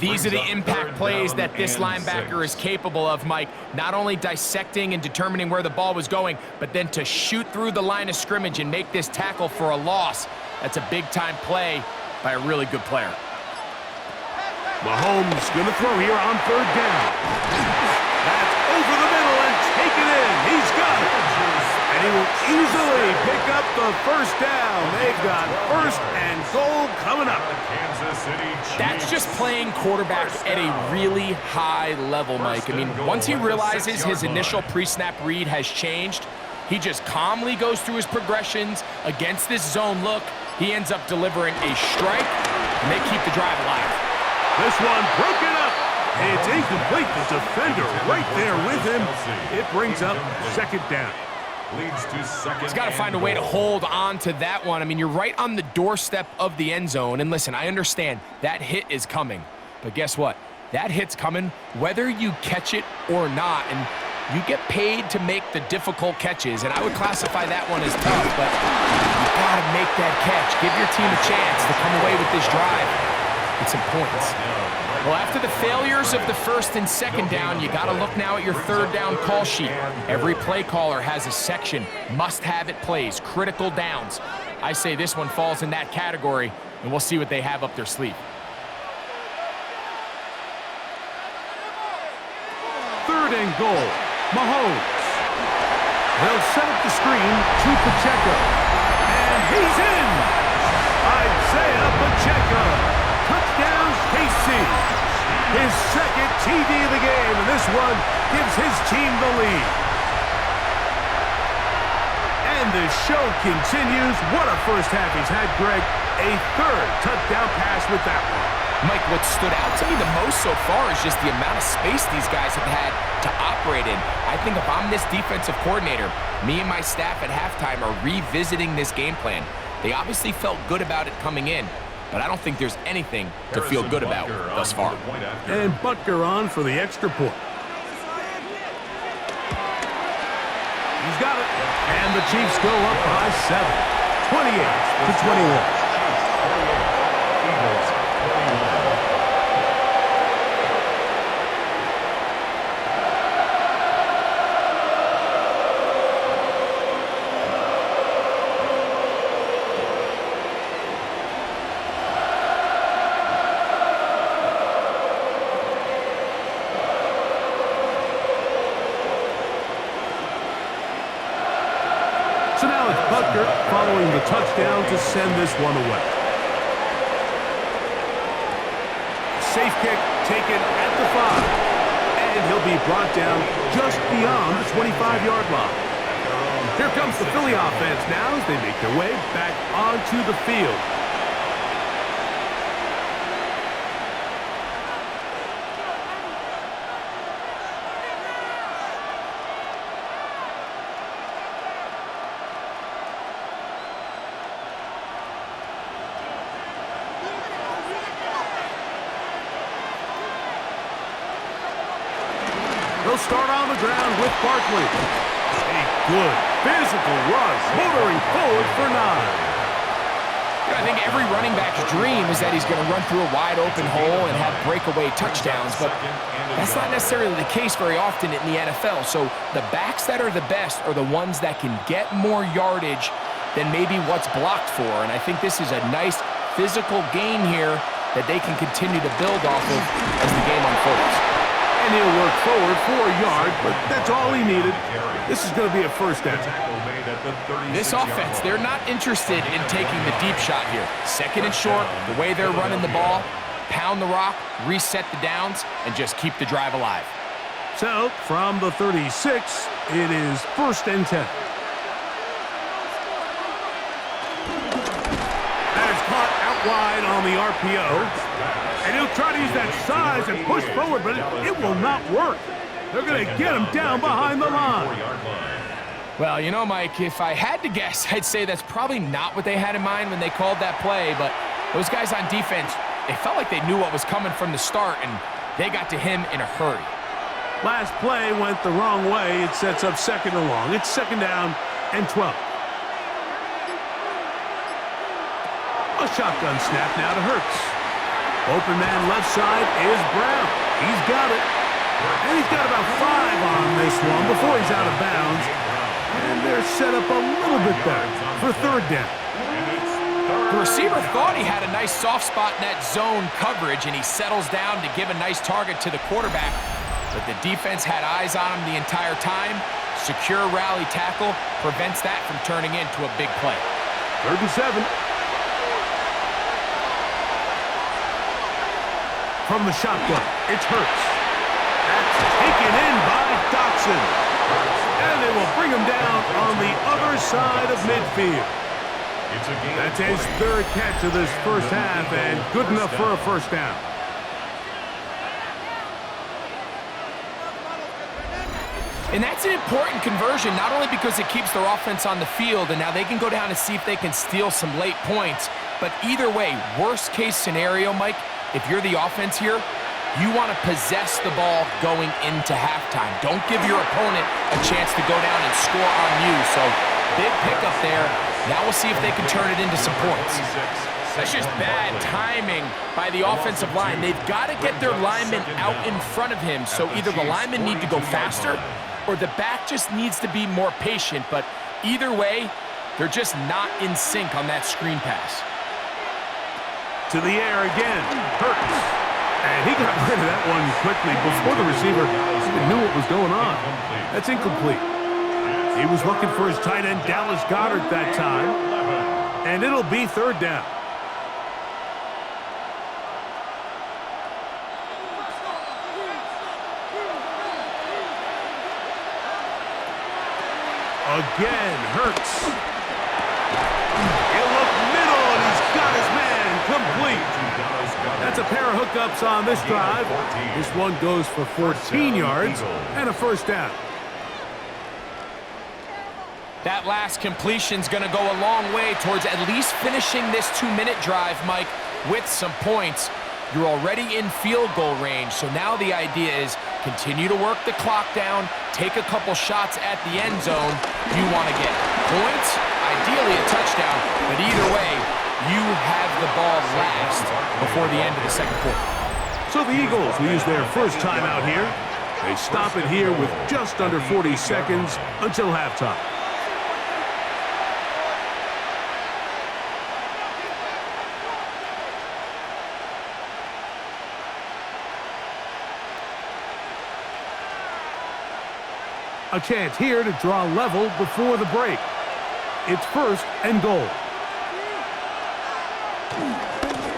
[SPEAKER 2] These are the impact plays that this linebacker is capable of, Mike. Not only dissecting and determining where the ball was going, but then to shoot through the line of scrimmage and make this tackle for a loss. That's a big-time play by a really good player.
[SPEAKER 1] Mahomes going to throw here on 3rd down. That's over the middle and taken in. He's got it. And he will easily pick up the first down. They've got 1st and goal coming up.
[SPEAKER 3] Kansas City Chiefs.
[SPEAKER 2] That's just playing quarterback at a really high level, Mike. I mean, once he realizes his initial pre-snap read has changed, he just calmly goes through his progressions against this zone look. He ends up delivering a strike, and they keep the drive alive.
[SPEAKER 1] This one broken up. It's incomplete. The defender right there with him. It brings up 2nd down.
[SPEAKER 3] Leads to 2nd.
[SPEAKER 2] He's got to find a way to hold on to that one. I mean, you're right on the doorstep of the end zone. And listen, I understand that hit is coming. But guess what? That hit's coming whether you catch it or not. And you get paid to make the difficult catches. And I would classify that one as tough. But you got to make that catch. Give your team a chance to come away with this drive. It's some points. Well, after the failures of the 1st and 2nd down, you got to look now at your 3rd down call sheet. Every play caller has a section, must-have-it plays, critical downs. I say this one falls in that category, and we'll see what they have up their sleeve.
[SPEAKER 1] 3rd and goal. Mahomes. They'll set up the screen to Pacheco. And he's in! Isaiah Pacheco. Touchdown, KC. His 2nd TD of the game, and this one gives his team the lead. And the show continues. What a first half he's had, Greg. A 3rd touchdown pass with that one.
[SPEAKER 2] Mike, what stood out to me the most so far is just the amount of space these guys have had to operate in. I think if I'm this defensive coordinator, me and my staff at halftime are revisiting this game plan. They obviously felt good about it coming in, but I don't think there's anything to feel good about thus far.
[SPEAKER 1] And Butker on for the extra point. He's got it. And the Chiefs go up by 7. 28-21. So now it's Butker following the touchdown to send this one away. Safe kick taken at the 5. And he'll be brought down just beyond the 25-yard line. Here comes the Philly offense now as they make their way back onto the field. They'll start on the ground with Barkley. A good physical rush, motoring forward for 9.
[SPEAKER 2] I think every running back's dream is that he's going to run through a wide open hole and have breakaway touchdowns, but that's not necessarily the case very often in the NFL. So the backs that are the best are the ones that can get more yardage than maybe what's blocked for, and I think this is a nice physical gain here that they can continue to build off of as the game unfolds.
[SPEAKER 1] And he'll work forward for a yard, but that's all he needed. This is going to be a first down.
[SPEAKER 2] This offense, they're not interested in taking the deep shot here. Second and short, the way they're running the ball, pound the rock, reset the downs, and just keep the drive alive.
[SPEAKER 1] So, from the 36, it is 1st and 10. That is caught out wide on the RPO. And he'll try to use that size and push forward, but it will not work. They're going to get him down behind the line.
[SPEAKER 2] Well, you know, Mike, if I had to guess, I'd say that's probably not what they had in mind when they called that play, but those guys on defense, they felt like they knew what was coming from the start, and they got to him in a hurry.
[SPEAKER 1] Last play went the wrong way. It sets up 2nd and long. It's 2nd down and 12. A shotgun snap now to Hurts. Open man left side is Brown. He's got it. And he's got about 5 on this one before he's out of bounds. And they're set up a little bit better for 3rd down.
[SPEAKER 2] The receiver thought he had a nice soft spot in that zone coverage, and he settles down to give a nice target to the quarterback. But the defense had eyes on him the entire time. Secure rally tackle prevents that from turning into a big play.
[SPEAKER 1] 3rd and 7. From the shotgun, it's Hurts. That's taken in by Dotson. And they will bring him down on the other side of midfield. That's his 3rd catch of this first half, and good enough for a first down.
[SPEAKER 2] And that's an important conversion, not only because it keeps their offense on the field, and now they can go down and see if they can steal some late points, but either way, worst case scenario, Mike, if you're the offense here, you want to possess the ball going into halftime. Don't give your opponent a chance to go down and score on you. So, big pickup there. Now we'll see if they can turn it into some points. That's just bad timing by the offensive line. They've got to get their linemen out in front of him. So either the linemen need to go faster or the back just needs to be more patient. But either way, they're just not in sync on that screen pass.
[SPEAKER 1] To the air again, Hurts. And he got rid of that one quickly before the receiver even knew what was going on. That's incomplete. He was looking for his tight end, Dallas Goedert, that time. And it'll be 3rd down. Again, Hurts. He'll look middle, and he's got his man complete. That's a pair of hookups on this drive. This one goes for 14 yards and a first down.
[SPEAKER 2] That last completion's going to go a long way towards at least finishing this 2-minute drive, Mike, with some points. You're already in field goal range, so now the idea is continue to work the clock down, take a couple shots at the end zone. You want to get points, ideally a touchdown, but either way, you have the ball last before the end of the 2nd quarter.
[SPEAKER 1] So the Eagles will use their first timeout here. They stop it here with just under 40 seconds until halftime. A chance here to draw level before the break. It's 1st and goal.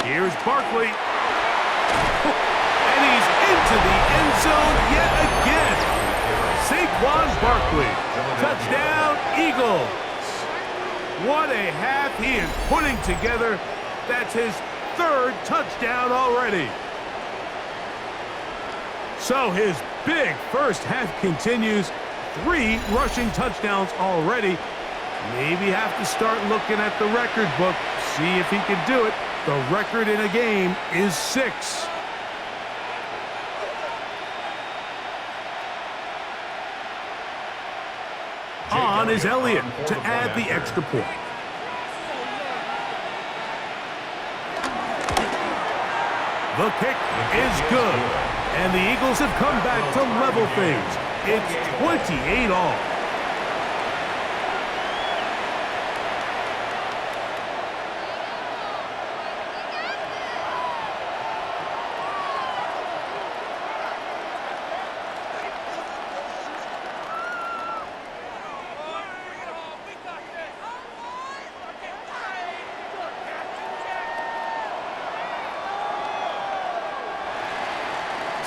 [SPEAKER 1] Here's Barkley. And he's into the end zone yet again. Saquon Barkley. Touchdown, Eagles. What a half he is putting together. That's his 3rd touchdown already. So his big first half continues. 3 rushing touchdowns already. Maybe have to start looking at the record book, see if he can do it. The record in a game is 6. On is Elliott to add the extra point. The kick is good. And the Eagles have come back to level things. It's 28 all.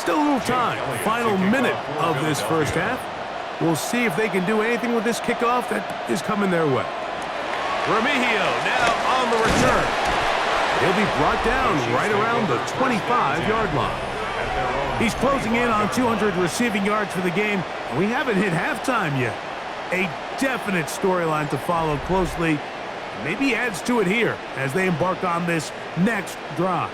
[SPEAKER 1] Still a little time. Final minute of this first half. We'll see if they can do anything with this kickoff that is coming their way. Remigio now on the return. He'll be brought down right around the 25-yard line. He's closing in on 200 receiving yards for the game, and we haven't hit halftime yet. A definite storyline to follow closely. Maybe adds to it here as they embark on this next drive.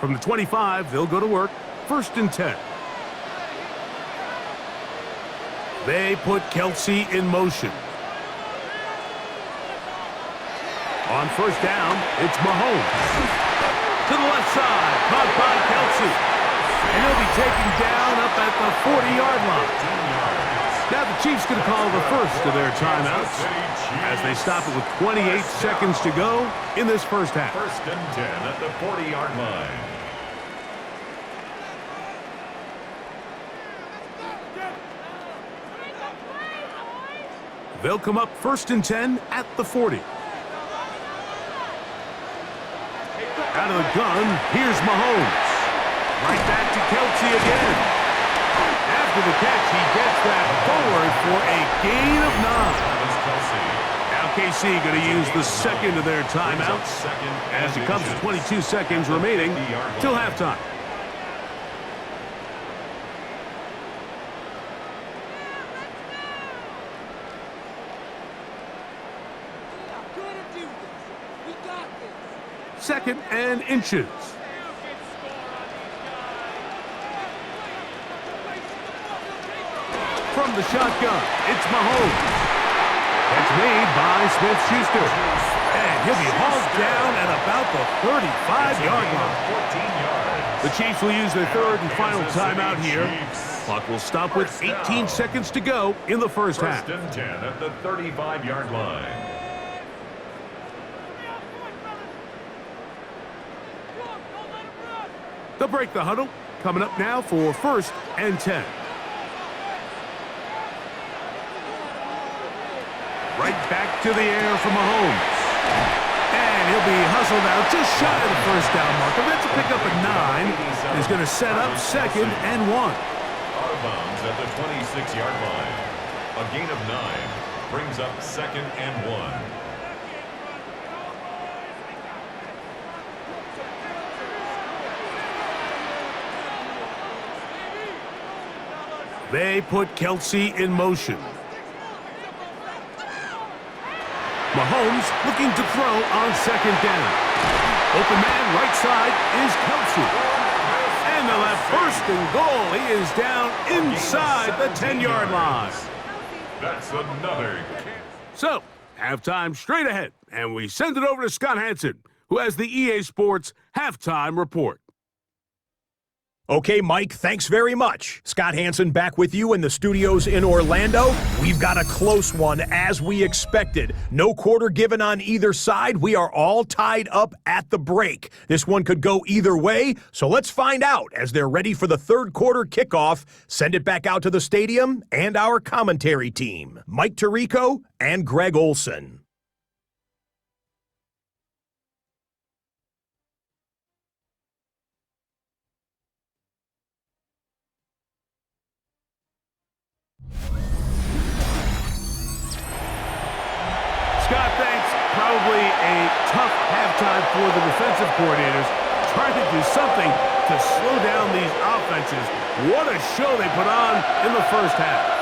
[SPEAKER 1] From the 25, they'll go to work. 1st and 10. They put Kelce in motion. On 1st down, it's Mahomes. To the left side, caught by Kelce. And he'll be taken down up at the 40-yard line. Now the Chiefs going to call the first of their timeouts as they stop it with 28 seconds to go in this first half.
[SPEAKER 3] 1st and 10 at the 40-yard line.
[SPEAKER 1] They'll come up 1st and 10 at the 40. Out of the gun, here's Mahomes. Right back to Kelce again. After the catch, he gets that forward for a gain of 9. Now KC going to use the second of their timeouts as it comes to 22 seconds remaining till halftime. Second and inches. From the shotgun, it's Mahomes. That's made by Smith-Schuster. And he'll be hauled down at about the 35-yard line. The Chiefs will use their 3rd and final timeout here. Clock will stop with 18 seconds to go in the first half.
[SPEAKER 3] 1st and 10 at the 35-yard line.
[SPEAKER 1] They'll break the huddle. Coming up now for 1st and 10. Right back to the air for Mahomes. And he'll be hustled out just shy of the 1st down marker. That's a pickup of 9. He's going to set up 2nd and 1.
[SPEAKER 3] Out of bounds at the 26-yard line. A gain of 9 brings up 2nd and 1.
[SPEAKER 1] They put Kelce in motion. Mahomes looking to throw on 2nd down. Open man right side is Kelce. And they'll have 1st and goal. He is down inside the 10-yard line.
[SPEAKER 3] That's another.
[SPEAKER 1] So, halftime straight ahead. And we send it over to Scott Hansen, who has the EA Sports Halftime Report.
[SPEAKER 4] Okay, Mike, thanks very much. Scott Hansen back with you in the studios in Orlando. We've got a close one, as we expected. No quarter given on either side. We are all tied up at the break. This one could go either way, so let's find out as they're ready for the third quarter kickoff. Send it back out to the stadium and our commentary team, Mike Tirico and Greg Olson.
[SPEAKER 1] Scott, thanks. Probably a tough halftime for the defensive coordinators, trying to do something to slow down these offenses. What a show they put on in the first half.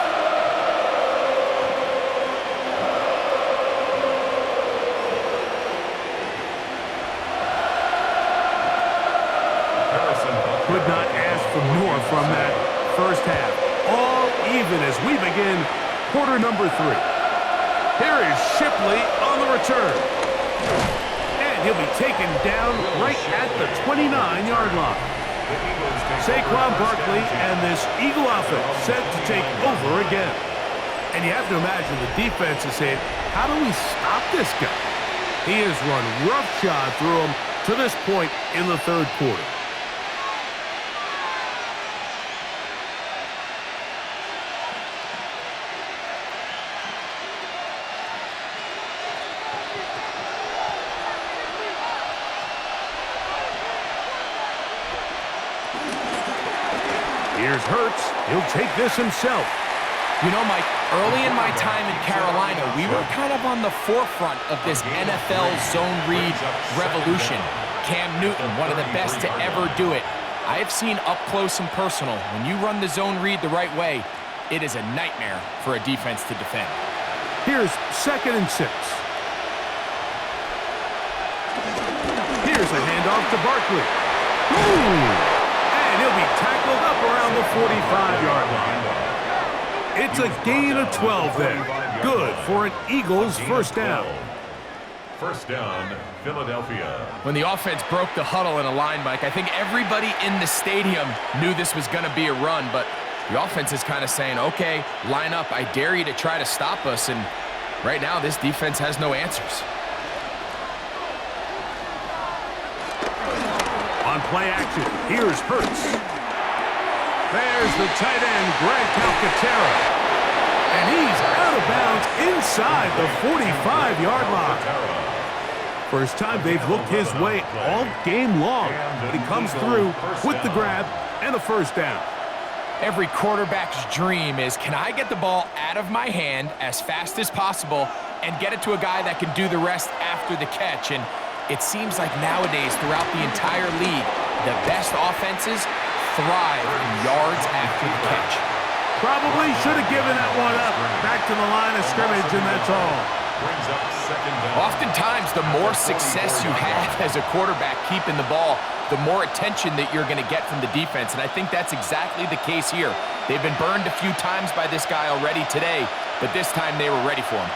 [SPEAKER 1] Could not ask for more from that first half. All even as we begin quarter number 3. Here is Shipley on the return. And he'll be taken down right at the 29-yard line. Saquon Barkley and this Eagle offense set to take over again. And you have to imagine the defense is saying, how do we stop this guy? He has run roughshod through him to this point in the third quarter. Here's Hurts. He'll take this himself.
[SPEAKER 2] You know, Mike, early in my time in Carolina, we were kind of on the forefront of this NFL zone read revolution. Cam Newton, one of the best to ever do it. I have seen up close and personal, when you run the zone read the right way, it is a nightmare for a defense to defend.
[SPEAKER 1] Here's 2nd and 6. Here's a handoff to Barkley. Ooh! And he'll be tackled up around the 45-yard line. It's a gain of 12 there. Good for an Eagles first down.
[SPEAKER 3] First down, Philadelphia.
[SPEAKER 2] When the offense broke the huddle in a line, Mike, I think everybody in the stadium knew this was going to be a run, but the offense is kind of saying, okay, line up. I dare you to try to stop us, and right now this defense has no answers.
[SPEAKER 1] On play action, here's Hurts. There's the tight end, Greg Calcaterra. And he's out of bounds inside the 45-yard line. First time they've looked his way all game long, but he comes through with the grab and a first down.
[SPEAKER 2] Every quarterback's dream is, can I get the ball out of my hand as fast as possible and get it to a guy that can do the rest after the catch? And it seems like nowadays, throughout the entire league, the best offenses thrive in yards after the catch.
[SPEAKER 1] Probably should have given that one up. Back to the line of scrimmage, and that's all.
[SPEAKER 2] Oftentimes, the more success you have as a quarterback keeping the ball, the more attention that you're going to get from the defense, and I think that's exactly the case here. They've been burned a few times by this guy already today, but this time they were ready for him.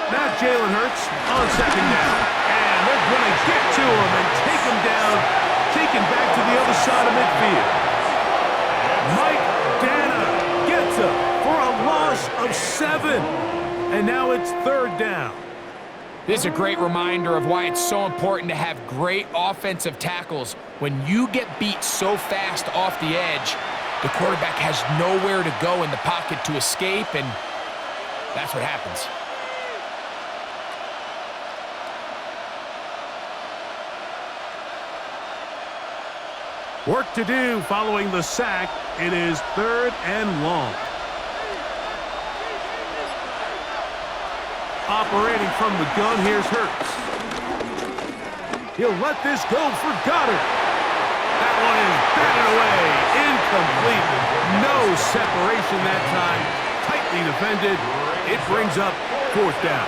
[SPEAKER 1] Now Jalen Hurts on second down, and they're going to get to him and take him down, taken back to the other side of midfield. Mike Dana gets him for a loss of 7. And now it's third down.
[SPEAKER 2] This is a great reminder of why it's so important to have great offensive tackles. When you get beat so fast off the edge, the quarterback has nowhere to go in the pocket to escape, and that's what happens.
[SPEAKER 1] Work to do following the sack. It is 3rd and long. Operating from the gun, here's Hurts. He'll let this go for Goddard. That one is batted away. Incomplete. No separation that time. Tightly defended. It brings up 4th down.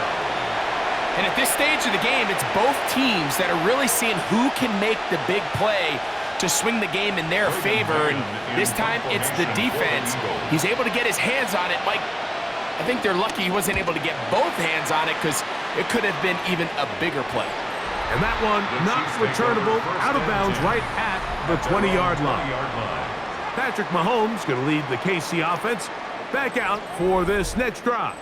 [SPEAKER 2] And at this stage of the game, it's both teams that are really seeing who can make the big play to swing the game in their favor. And this time, it's the defense. He's able to get his hands on it. Mike, I think they're lucky he wasn't able to get both hands on it because it could have been even a bigger play.
[SPEAKER 1] And that one not returnable, out of bounds right at the 20-yard line. Patrick Mahomes going to lead the KC offense back out for this next drive.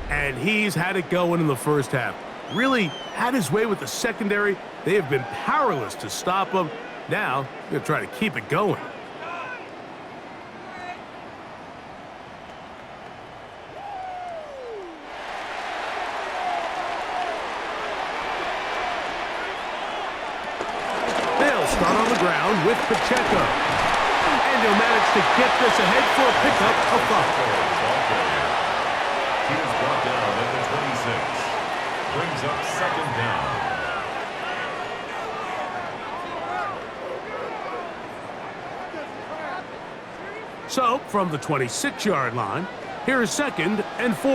[SPEAKER 1] And he's had it going in the first half. Really had his way with the secondary. They have been powerless to stop him. Now, they're going to try to keep it going. They'll start on the ground with Pacheco. And he'll manage to get this ahead for a pickup of 5.
[SPEAKER 3] He is brought down at the 26. Brings up second down.
[SPEAKER 1] So, from the 26-yard line, here is 2nd and 4.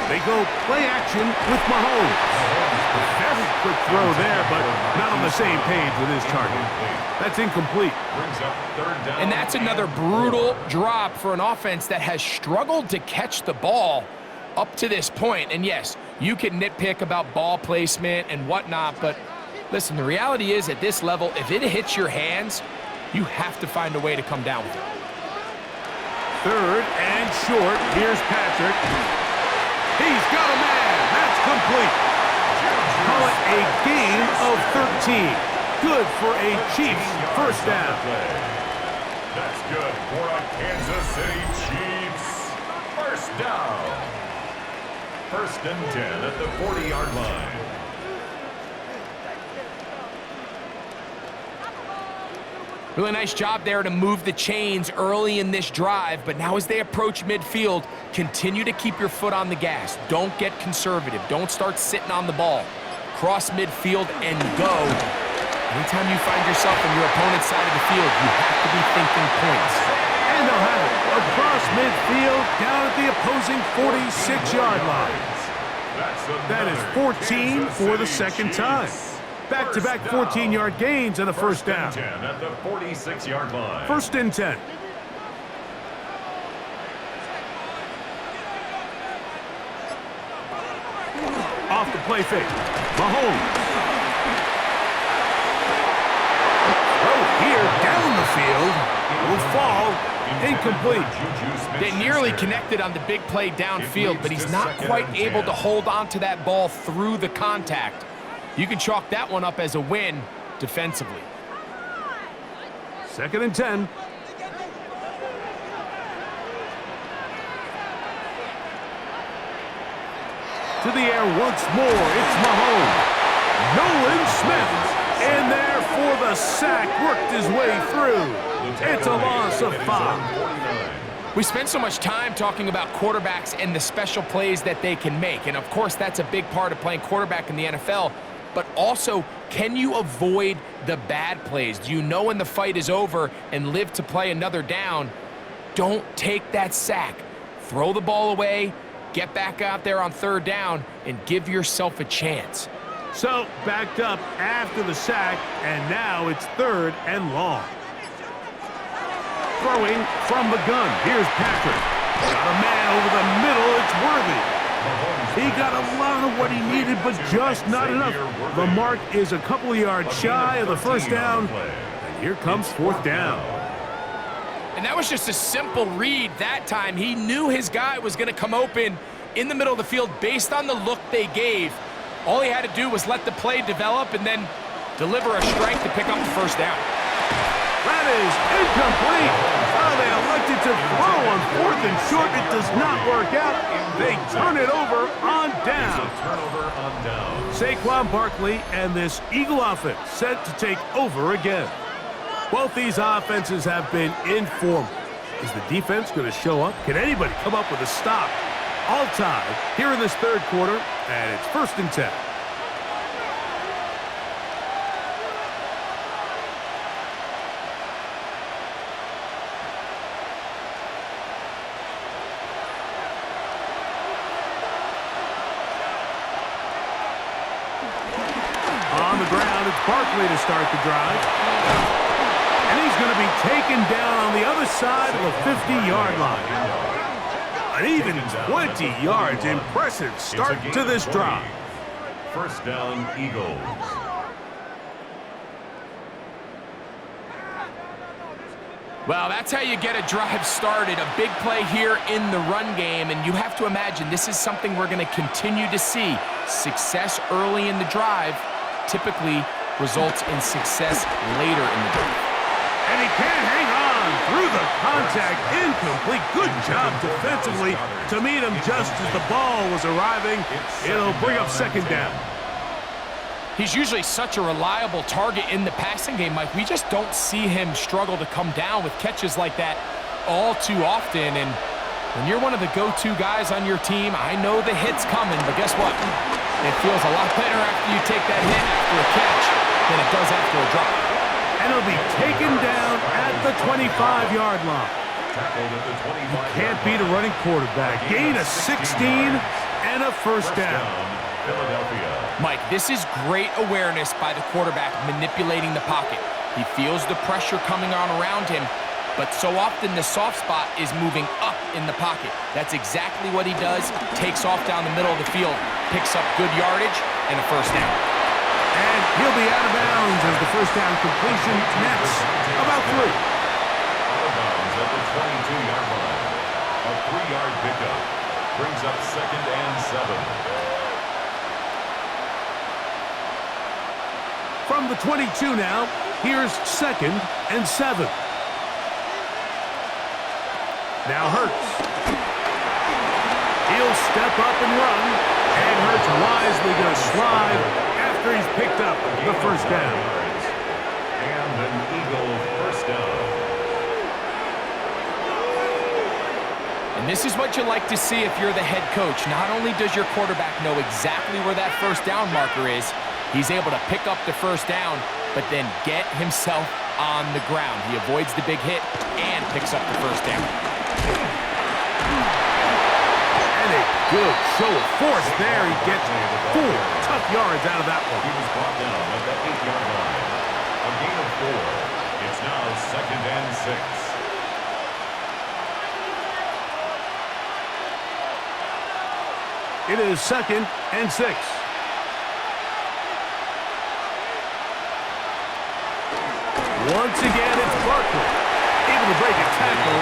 [SPEAKER 1] They go play action with Mahomes. A very quick throw there, but not on the same page with his target. That's incomplete.
[SPEAKER 3] Brings up 3rd down.
[SPEAKER 2] And that's another brutal drop for an offense that has struggled to catch the ball up to this point. And yes, you can nitpick about ball placement and whatnot, but listen, the reality is at this level, if it hits your hands, you have to find a way to come down with it.
[SPEAKER 1] 3rd and short. Here's Patrick. He's got a man. That's complete. Call it a gain of 13. Good for a Chiefs first down.
[SPEAKER 3] That's good for a Kansas City Chiefs first down. 1st and 10 at the 40-yard line.
[SPEAKER 2] Really nice job there to move the chains early in this drive, but now as they approach midfield, continue to keep your foot on the gas. Don't get conservative. Don't start sitting on the ball. Cross midfield and go. Anytime you find yourself on your opponent's side of the field, you have to be thinking points.
[SPEAKER 1] And they'll have it across midfield down at the opposing 46-yard line. That is 14 for the second time. Back-to-back 14-yard gains and a first down.
[SPEAKER 3] 1st and 10 at the 46-yard line.
[SPEAKER 1] 1st and 10. Off the play fake. Mahomes. Throw here down the field. Will fall. Incomplete.
[SPEAKER 2] They nearly connected on the big play downfield, but he's not quite able to hold on to that ball through the contact. You can chalk that one up as a win defensively.
[SPEAKER 1] 2nd and 10. To the air once more, it's Mahomes. Nolan Smith in there for the sack, worked his way through. It's a loss of 5.
[SPEAKER 2] We spend so much time talking about quarterbacks and the special plays that they can make, and of course that's a big part of playing quarterback in the NFL. But also, can you avoid the bad plays? Do you know when the fight is over and live to play another down? Don't take that sack. Throw the ball away, get back out there on 3rd down, and give yourself a chance.
[SPEAKER 1] So, backed up after the sack, and now it's 3rd and long. Throwing from the gun. Here's Patrick. Got a man over the middle. It's Worthy. He got a lot of what he needed, but just not enough. The mark is a couple of yards shy of the first down. And here comes 4th down.
[SPEAKER 2] And that was just a simple read that time. He knew his guy was going to come open in the middle of the field based on the look they gave. All he had to do was let the play develop and then deliver a strike to pick up the first down.
[SPEAKER 1] That is incomplete. Oh, they elected to throw on 4th and short. It does not work out. They turn it over on down.
[SPEAKER 3] Turnover on down.
[SPEAKER 1] Saquon Barkley and this Eagle offense set to take over again. Both these offenses have been in form. Is the defense going to show up? Can anybody come up with a stop? All tied here in this 3rd quarter, and it's 1st and 10. On the ground, it's Barkley to start the drive. And he's going to be taken down on the other side of the 50-yard line. An even 20 yards. Impressive start to this drive.
[SPEAKER 3] First down, Eagles.
[SPEAKER 2] Well, that's how you get a drive started. A big play here in the run game, and you have to imagine this is something we're going to continue to see. Success early in the drive typically results in success later in the drive.
[SPEAKER 1] And he can't hang on through the contact. Incomplete. Good job defensively to meet him just as the ball was arriving. It'll bring up second down.
[SPEAKER 2] He's usually such a reliable target in the passing game, Mike. We just don't see him struggle to come down with catches like that all too often. And when you're one of the go-to guys on your team, I know the hit's coming, but guess what? It feels a lot better after you take that hit after a catch than it does after a drop.
[SPEAKER 1] And he'll be taken down at the 25-yard line. You can't beat a running quarterback. Gain of 16 and a first down.
[SPEAKER 3] Philadelphia.
[SPEAKER 2] Mike, this is great awareness by the quarterback manipulating the pocket. He feels the pressure coming on around him, but so often the soft spot is moving up in the pocket. That's exactly what he does. Takes off down the middle of the field, picks up good yardage, and a first down.
[SPEAKER 1] And he'll be out of bounds as the first down completion nets about 3.
[SPEAKER 3] Out of bounds at the 22-yard line. A 3-yard pickup brings up second and 7.
[SPEAKER 1] From the 22 now, here's second and 7. Now Hurts. He'll step up and run, and Hurts wisely going to slide after he's picked up the first down.
[SPEAKER 3] And an Eagle first down.
[SPEAKER 2] And this is what you like to see if you're the head coach. Not only does your quarterback know exactly where that first down marker is, he's able to pick up the first down, but then get himself on the ground. He avoids the big hit and picks up the first down.
[SPEAKER 1] And a good show of force there. He gets 4 tough yards out of that one.
[SPEAKER 3] He was brought down at the 8-yard line. A gain of 4. It's now second and 6.
[SPEAKER 1] It is second and 6. Once again, it's Barkley, able to break a tackle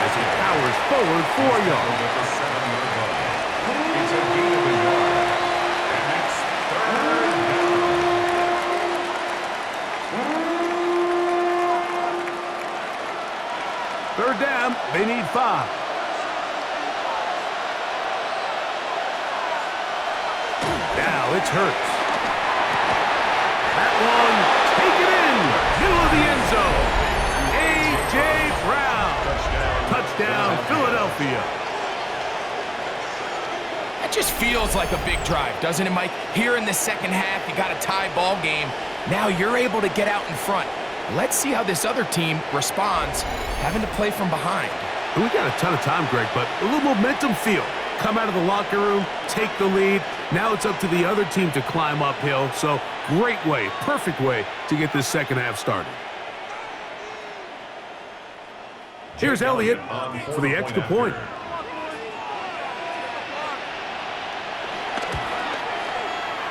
[SPEAKER 1] as he powers forward 4 yards.
[SPEAKER 3] At the 7-yard line. It's a gain of a yard. And it's
[SPEAKER 1] Third down, they need 5. Now it's Hurts. That one, take it in, middle of the end zone. A.J. Brown. Touchdown, Philadelphia.
[SPEAKER 2] That just feels like a big drive, doesn't it, Mike? Here in the second half, you got a tie ball game. Now you're able to get out in front. Let's see how this other team responds, having to play from behind.
[SPEAKER 1] We got a ton of time, Greg, but a little momentum feel. Come out of the locker room, take the lead. Now it's up to the other team to climb uphill. So great way, perfect way to get this second half started. Here's Elliott for the extra point.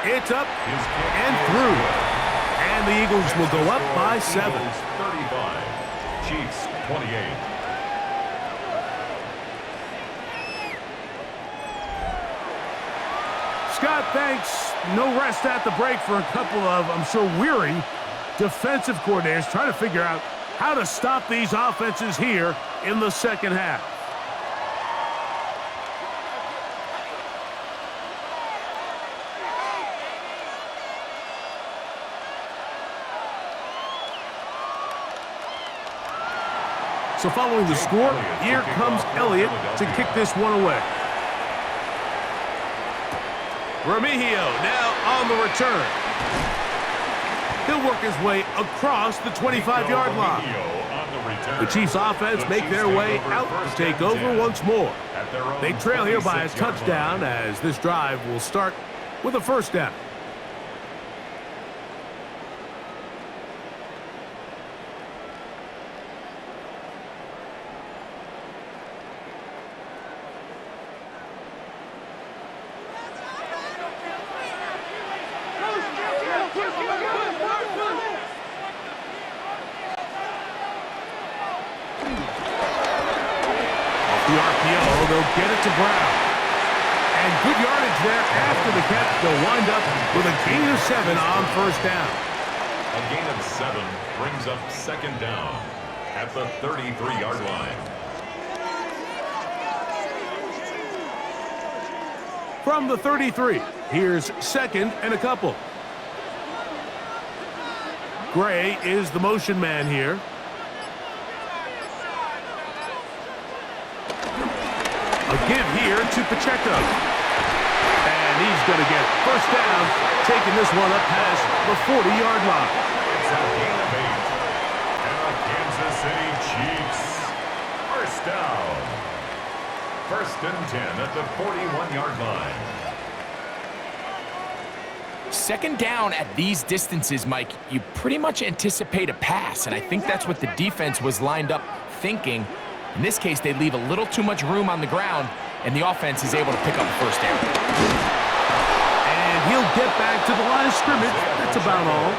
[SPEAKER 1] It's up and through. And the Eagles will go up by 7.
[SPEAKER 3] 35. Chiefs 28.
[SPEAKER 1] Scott, thanks. No rest at the break for a couple of, I'm sure, weary defensive coordinators trying to figure out how to stop these offenses here in the second half. So following the score, here comes Elliott to kick this one away. Remigio now on the return. He'll work his way across the 25-yard line. The Chiefs offense make their way out to take over once more. They trail here by a touchdown as this drive will start with a first down. they'll get it to Brown. And good yardage there after the catch. They'll wind up with a gain of 7 on first down.
[SPEAKER 3] A gain of 7 brings up second down at the 33-yard line.
[SPEAKER 1] From the 33, here's second and a couple. Gray is the motion man here. A give here to Pacheco. And he's going to get first down, taking this one up past the 40-yard line.
[SPEAKER 3] It's a gain of 8. And the Kansas City Chiefs. First down. First and 10 at the 41-yard line.
[SPEAKER 2] Second down at these distances, Mike, you pretty much anticipate a pass, and I think that's what the defense was lined up thinking. In this case, they leave a little too much room on the ground, and the offense is able to pick up a first down.
[SPEAKER 1] And he'll get back to the line of scrimmage. That's about all.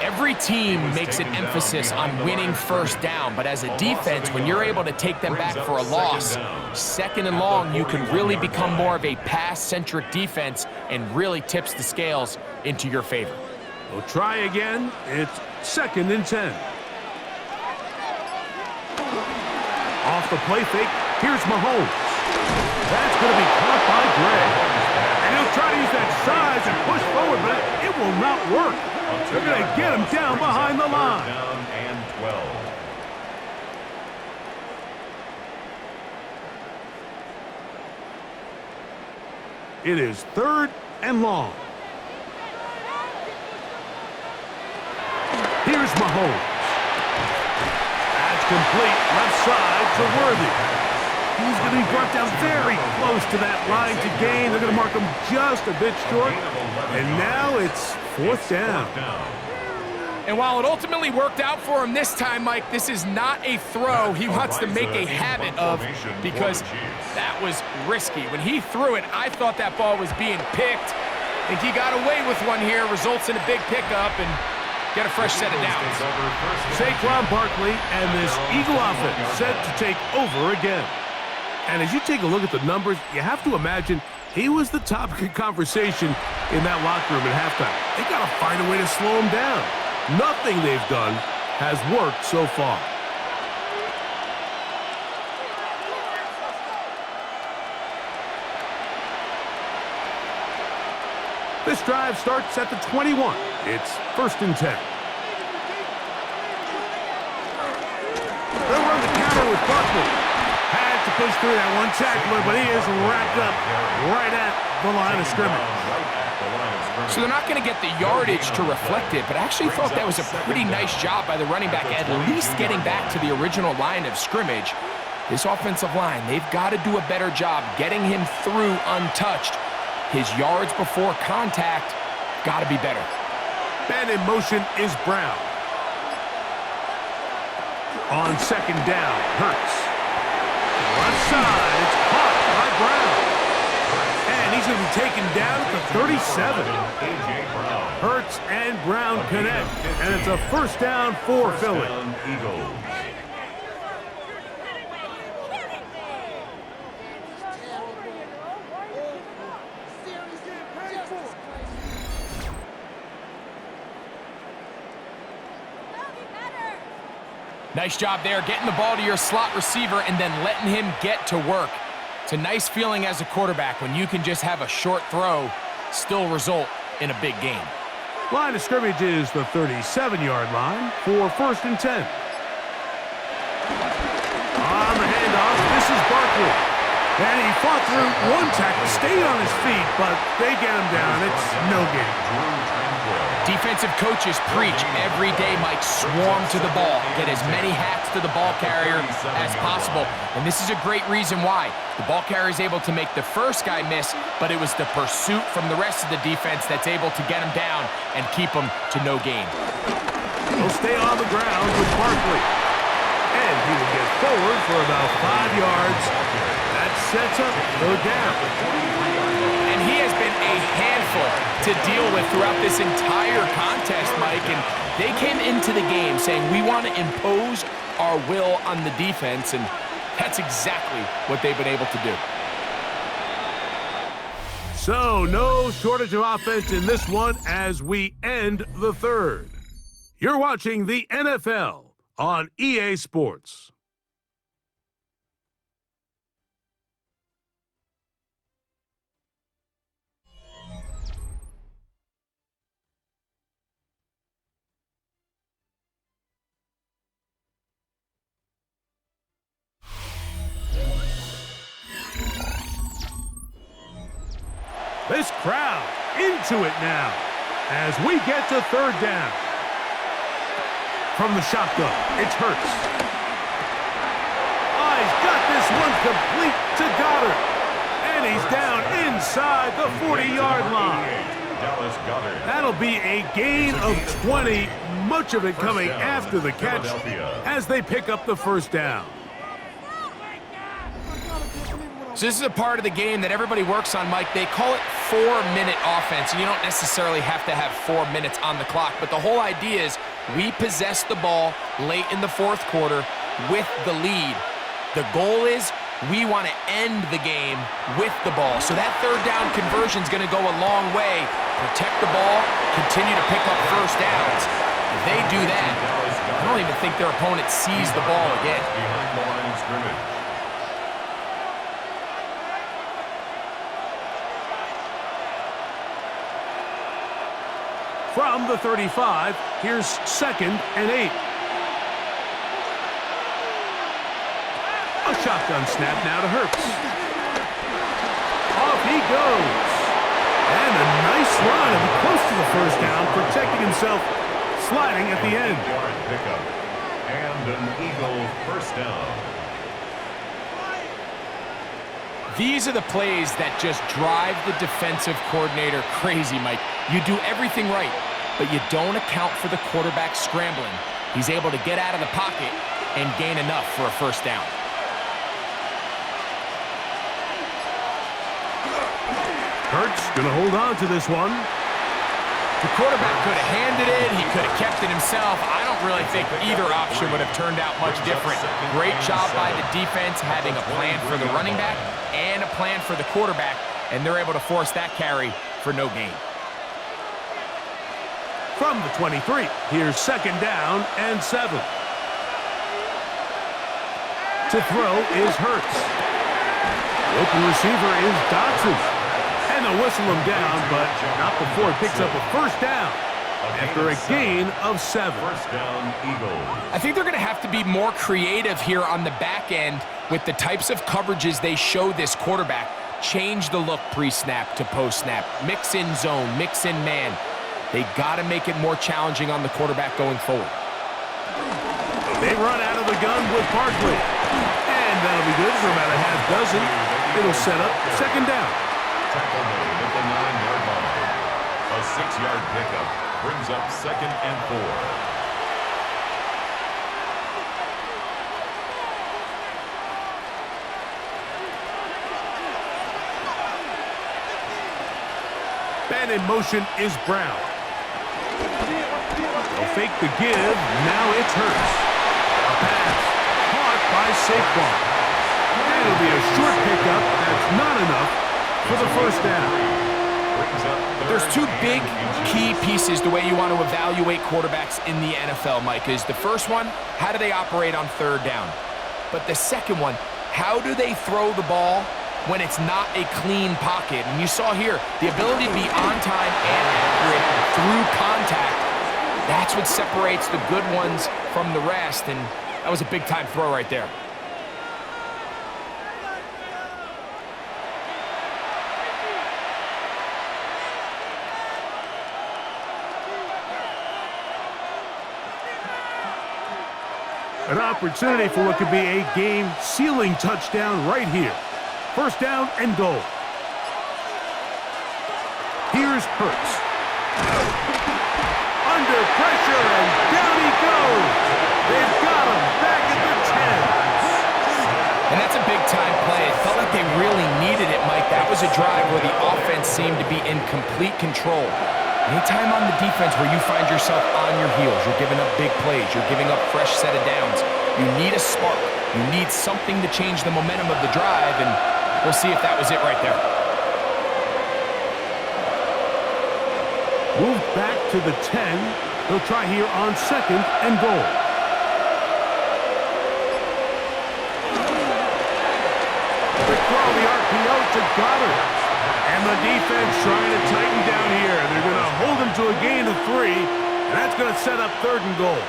[SPEAKER 2] Every team makes an emphasis on winning first down, but as a defense, when you're able to take them back for a loss, second and long, you can really become more of a pass-centric defense and really tips the scales into your favor.
[SPEAKER 1] We'll try again. It's second and 10. Off the play fake, here's Mahomes. That's going to be caught by Gray. And he'll try to use that size and push forward, but it will not work. They're going to get him down behind the line.
[SPEAKER 3] Down and 12.
[SPEAKER 1] It is third and long. Here's Mahomes. That's complete left side to Worthy. He's going to be brought down very close to that line to gain. They're going to mark him just a bit short. And now it's fourth down.
[SPEAKER 2] And while it ultimately worked out for him this time, Mike, this is not a throw he wants to make a habit of because that was risky. When he threw it, I thought that ball was being picked. I think he got away with one here, results in a big pickup and get a fresh set of downs.
[SPEAKER 1] Saquon Barkley and this Eagle offense set to take over again. And as you take a look at the numbers, you have to imagine he was the topic of conversation in that locker room at halftime. They got to find a way to slow him down. Nothing they've done has worked so far. This drive starts at the 21. It's first and 10. They'll run the counter with Barkley. Had to push through that one tackler, but he is wrapped up right at the line of scrimmage.
[SPEAKER 2] So they're not going to get the yardage to reflect it, but I actually thought that was a pretty nice job by the running back, at least getting back to the original line of scrimmage. This offensive line, they've got to do a better job getting him through untouched. His yards before contact got to be better.
[SPEAKER 1] Man in motion is Brown. On second down, Hurts. Left side, it's caught by Brown. And he's going to be taken down at the 37. Hurts and Brown connect, and it's a first down for Philly.
[SPEAKER 2] Nice job there, getting the ball to your slot receiver and then letting him get to work. It's a nice feeling as a quarterback when you can just have a short throw still result in a big game.
[SPEAKER 1] Line of scrimmage is the 37-yard line for first and 10. On the handoff, this is Barkley. And he fought through one tackle, stayed on his feet, but they get him down. It's no game.
[SPEAKER 2] Defensive coaches preach every day, Mike, swarm to the ball. Get as many hats to the ball carrier as possible. And this is a great reason why. The ball carrier is able to make the first guy miss, but it was the pursuit from the rest of the defense that's able to get him down and keep him to no gain.
[SPEAKER 1] He'll stay on the ground with Barkley. And he will get forward for about 5 yards. That sets up the gap.
[SPEAKER 2] And he has been a handful to deal with throughout this entire contest, Mike. And they came into the game saying, we want to impose our will on the defense. And That's exactly what they've been able to do.
[SPEAKER 1] So, no shortage of offense in this one as we end the third. You're watching the NFL on EA Sports. This crowd into it now as we get to third down. From the shotgun, it's Hurts. Oh, he's got this one complete to Goddard. And he's down inside the 40-yard line. That'll be a gain of 20, much of it coming after the catch as they pick up the first down.
[SPEAKER 2] So this is a part of the game that everybody works on, Mike. They call it 4-minute offense. You don't necessarily have to have 4 minutes on the clock, but the whole idea is we possess the ball late in the fourth quarter with the lead. The goal is we want to end the game with the ball. So that third down conversion is going to go a long way. Protect the ball, continue to pick up first downs. If they do that, I don't even think their opponent sees the ball again.
[SPEAKER 3] Behind the line of scrimmage.
[SPEAKER 1] From the 35, here's 2nd and 8. A shotgun snap now to Hurts. Off he goes. And a nice run and close to the first down, protecting himself, sliding at the end.
[SPEAKER 3] Yard pickup. And an Eagle first down.
[SPEAKER 2] These are the plays that just drive the defensive coordinator crazy, Mike. You do everything right, but you don't account for the quarterback scrambling. He's able to get out of the pocket and gain enough for a first down.
[SPEAKER 1] Hurts gonna hold on to this one.
[SPEAKER 2] The quarterback could have handed it. He could have kept it himself. I don't really think either option would have turned out much different. Great job by the defense having a plan for the running back and a plan for the quarterback, and they're able to force that carry for no gain.
[SPEAKER 1] From the 23, here's 2nd down and 7. To throw is Hurts. The open receiver is Dotson. And they'll whistle him down, but not before he picks up a first down after a gain of 7.
[SPEAKER 3] First down, Eagles.
[SPEAKER 2] I think they're going to have to be more creative here on the back end with the types of coverages they show this quarterback. Change the look pre-snap to post-snap. Mix in zone, mix in man. They got to make it more challenging on the quarterback going forward.
[SPEAKER 1] They run out of the gun with Barkley. And that'll be good for about a half dozen. It'll set up 2nd down.
[SPEAKER 3] Tackle made at the 9-yard line. A 6-yard pickup brings up 2nd and 4.
[SPEAKER 1] Man in motion is Brown. They'll fake the give. Now it's Hurts. A pass caught by Saquon. And it'll be a short pickup. That's not enough for the first down.
[SPEAKER 2] There's two big key pieces the way you want to evaluate quarterbacks in the NFL, Mike, is the first one, how do they operate on third down? But the second one, how do they throw the ball when it's not a clean pocket? And you saw here, the ability to be on time and accurate through contact, that's what separates the good ones from the rest, and that was a big-time throw right there.
[SPEAKER 1] An opportunity for what could be a game-sealing touchdown right here. First down and goal. Here's Hurts. Under pressure, and down he goes. They've got him back at the 10.
[SPEAKER 2] And that's a big-time play. It felt like they really needed it, Mike. That was a drive where the offense seemed to be in complete control. Anytime on the defense where you find yourself on your heels, you're giving up big plays, you're giving up fresh set of downs, you need a spark. You need something to change the momentum of the drive, and we'll see if that was it right there.
[SPEAKER 1] Moved back to the 10. He'll try here on 2nd and goal. Quick throw, the RPO to Goddard. And the defense trying to tighten down here. They're going to hold him to a gain of 3, and that's going to set up 3rd and goal.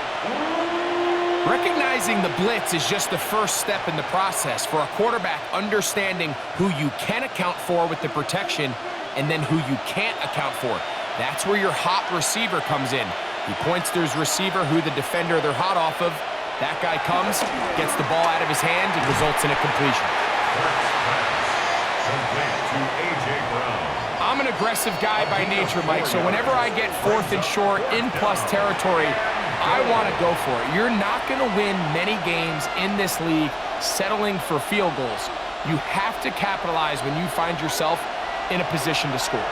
[SPEAKER 2] Recognizing the blitz is just the first step in the process for a quarterback understanding who you can account for with the protection and then who you can't account for. That's where your hot receiver comes in. He points to his receiver who the defender they're hot off of. That guy comes, gets the ball out of his hand, and results in a completion. I'm an aggressive guy by nature, Mike, so whenever I get 4th and short in plus territory, I want to go for it. You're not going to win many games in this league settling for field goals. You have to capitalize when you find yourself in a position to score.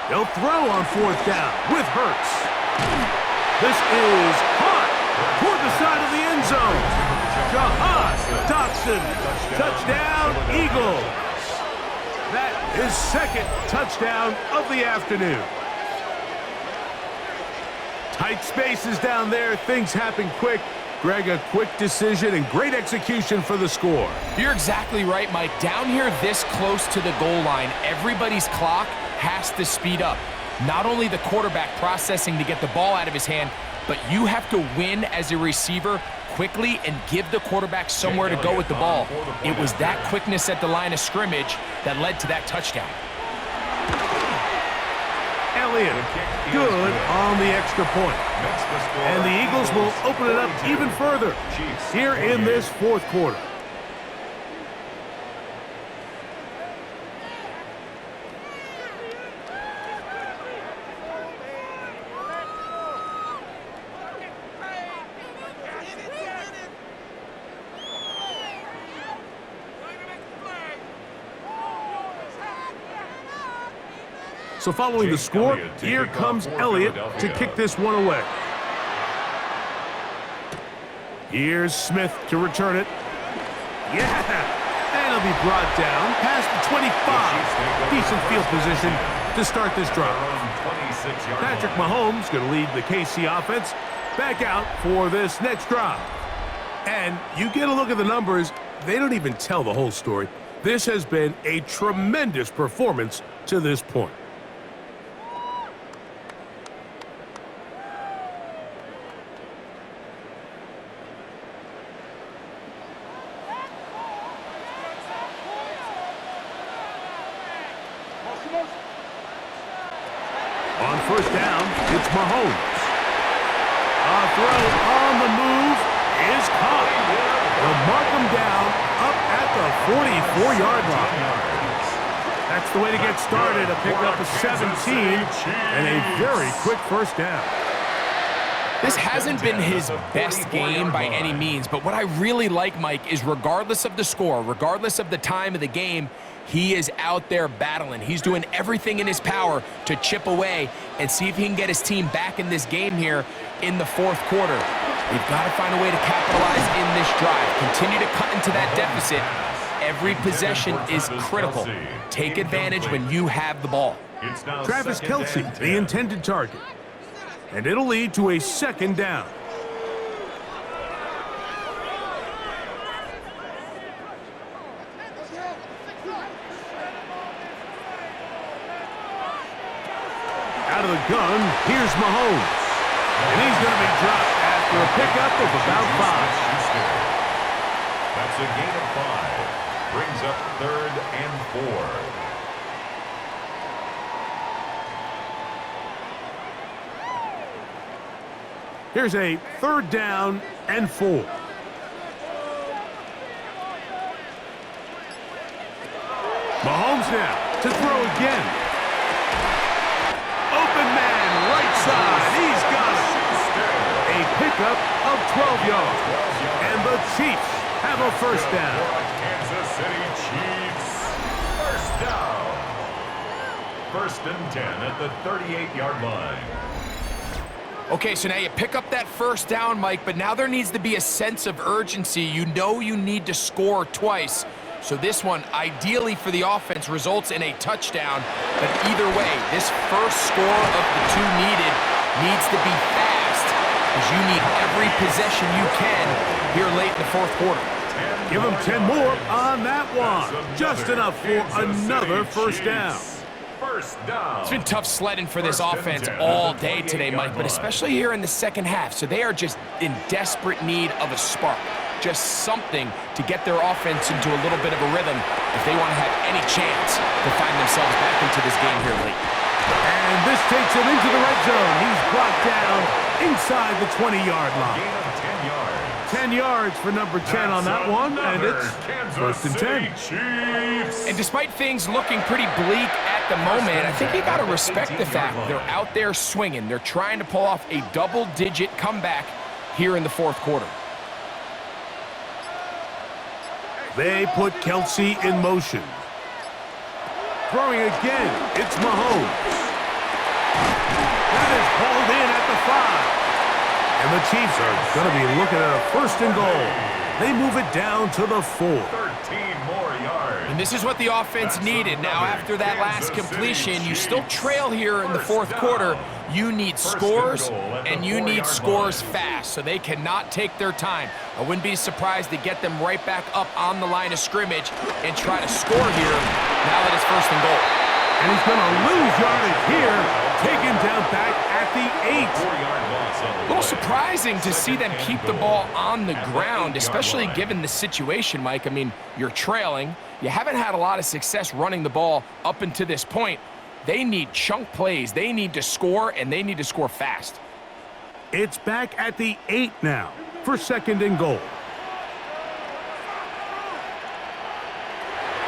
[SPEAKER 1] They'll throw on 4th down with Hurts. This is caught toward the side of the end zone. Jahan Dotson. Touchdown, Eagles. That is 2nd touchdown of the afternoon. Tight spaces down there. Things happen quick. Greg, a quick decision and great execution for the score.
[SPEAKER 2] You're exactly right, Mike. Down here this close to the goal line, everybody's clock has to speed up. Not only the quarterback processing to get the ball out of his hand, but you have to win as a receiver quickly and give the quarterback somewhere to go with the ball. It was that quickness at the line of scrimmage that led to that touchdown.
[SPEAKER 1] Elliott, good on the extra point. And the Eagles will open it up even further here in this 4th quarter. So following the score, here comes Elliott to kick this one away. Here's Smith to return it. Yeah! And it'll be brought down past the 25. Decent field position to start this drive. Patrick Mahomes going to lead the KC offense back out for this next drive. And you get a look at the numbers, they don't even tell the whole story. This has been a tremendous performance to this point. On 1st down, it's Mahomes. A throw on the move is caught. They'll mark him down up at the 44-yard line. That's the way to get started, a pickup of 17 and a very quick 1st down.
[SPEAKER 2] This hasn't been his best game by any means, but what I really like, Mike, is regardless of the score, regardless of the time of the game, he is out there battling. He's doing everything in his power to chip away and see if he can get his team back in this game here in the 4th quarter. They've got to find a way to capitalize in this drive. Continue to cut into that deficit. Every possession is critical. Take advantage when you have the ball.
[SPEAKER 1] Travis Kelce, the intended target. And it'll lead to a 2nd down. Out of the gun, here's Mahomes. And he's going to be dropped after a pickup of about 5.
[SPEAKER 3] That's a gain of 5. Brings up 3rd and 4.
[SPEAKER 1] Here's a 3rd down and 4. Mahomes now to throw again. Open man, right side. He's got it. A pickup of 12 yards. And the Chiefs have a 1st down.
[SPEAKER 3] Kansas City Chiefs. 1st down. 1st and 10 at the 38-yard line.
[SPEAKER 2] Okay, so now you pick up that first down, Mike, but now there needs to be a sense of urgency. You know you need to score twice. So this one, ideally for the offense, results in a touchdown. But either way, this first score of the two needs to be fast, because you need every possession you can here late in the fourth quarter.
[SPEAKER 1] Give them 10 more on that one. Just enough for another first down.
[SPEAKER 2] It's been tough sledding for this offense all day today, Mike, but especially here in the second half. So they are just in desperate need of a spark, just something to get their offense into a little bit of a rhythm if they want to have any chance to find themselves back into this game here late.
[SPEAKER 1] And this takes him into the red zone. He's brought down inside the 20-yard line. 10 yards for number 10 on that one, and it's first and 10.
[SPEAKER 2] And despite things looking pretty bleak at the moment, I think you got to respect the fact they're out there swinging. They're trying to pull off a double-digit comeback here in the fourth quarter.
[SPEAKER 1] They put Kelce in motion. Throwing again, it's Mahomes. That is hauled in at the 5. And the Chiefs are going to be looking at a first and goal. They move it down to the 4.
[SPEAKER 3] 13 more yards.
[SPEAKER 2] And this is what the offense needed. Now, after that last completion, you still trail here in the fourth quarter. You need scores, and you need scores fast, so they cannot take their time. I wouldn't be surprised to get them right back up on the line of scrimmage and try to score here now that it's first and goal.
[SPEAKER 1] And he's going to lose yardage here, taken down back at the 8.
[SPEAKER 3] 4-yard loss on the
[SPEAKER 2] A little surprising to see them keep the ball on the ground, especially given the situation, Mike. I mean, you're trailing. You haven't had a lot of success running the ball up until this point. They need chunk plays. They need to score, and they need to score fast.
[SPEAKER 1] It's back at the 8 now for second and goal.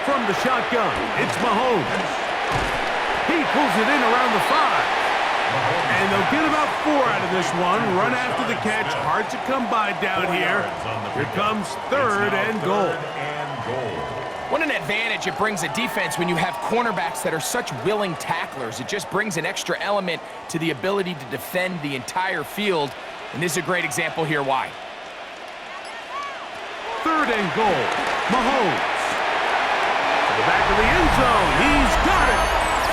[SPEAKER 1] From the shotgun, it's Mahomes. He pulls it in around the 5. And they'll get about 4 out of this one. Run after the catch. Hard to come by down here. Here comes third and goal.
[SPEAKER 2] What an advantage it brings a defense when you have cornerbacks that are such willing tacklers. It just brings an extra element to the ability to defend the entire field. And this is a great example here why.
[SPEAKER 1] Third and goal. Mahomes. To the back of the end zone. He's got it.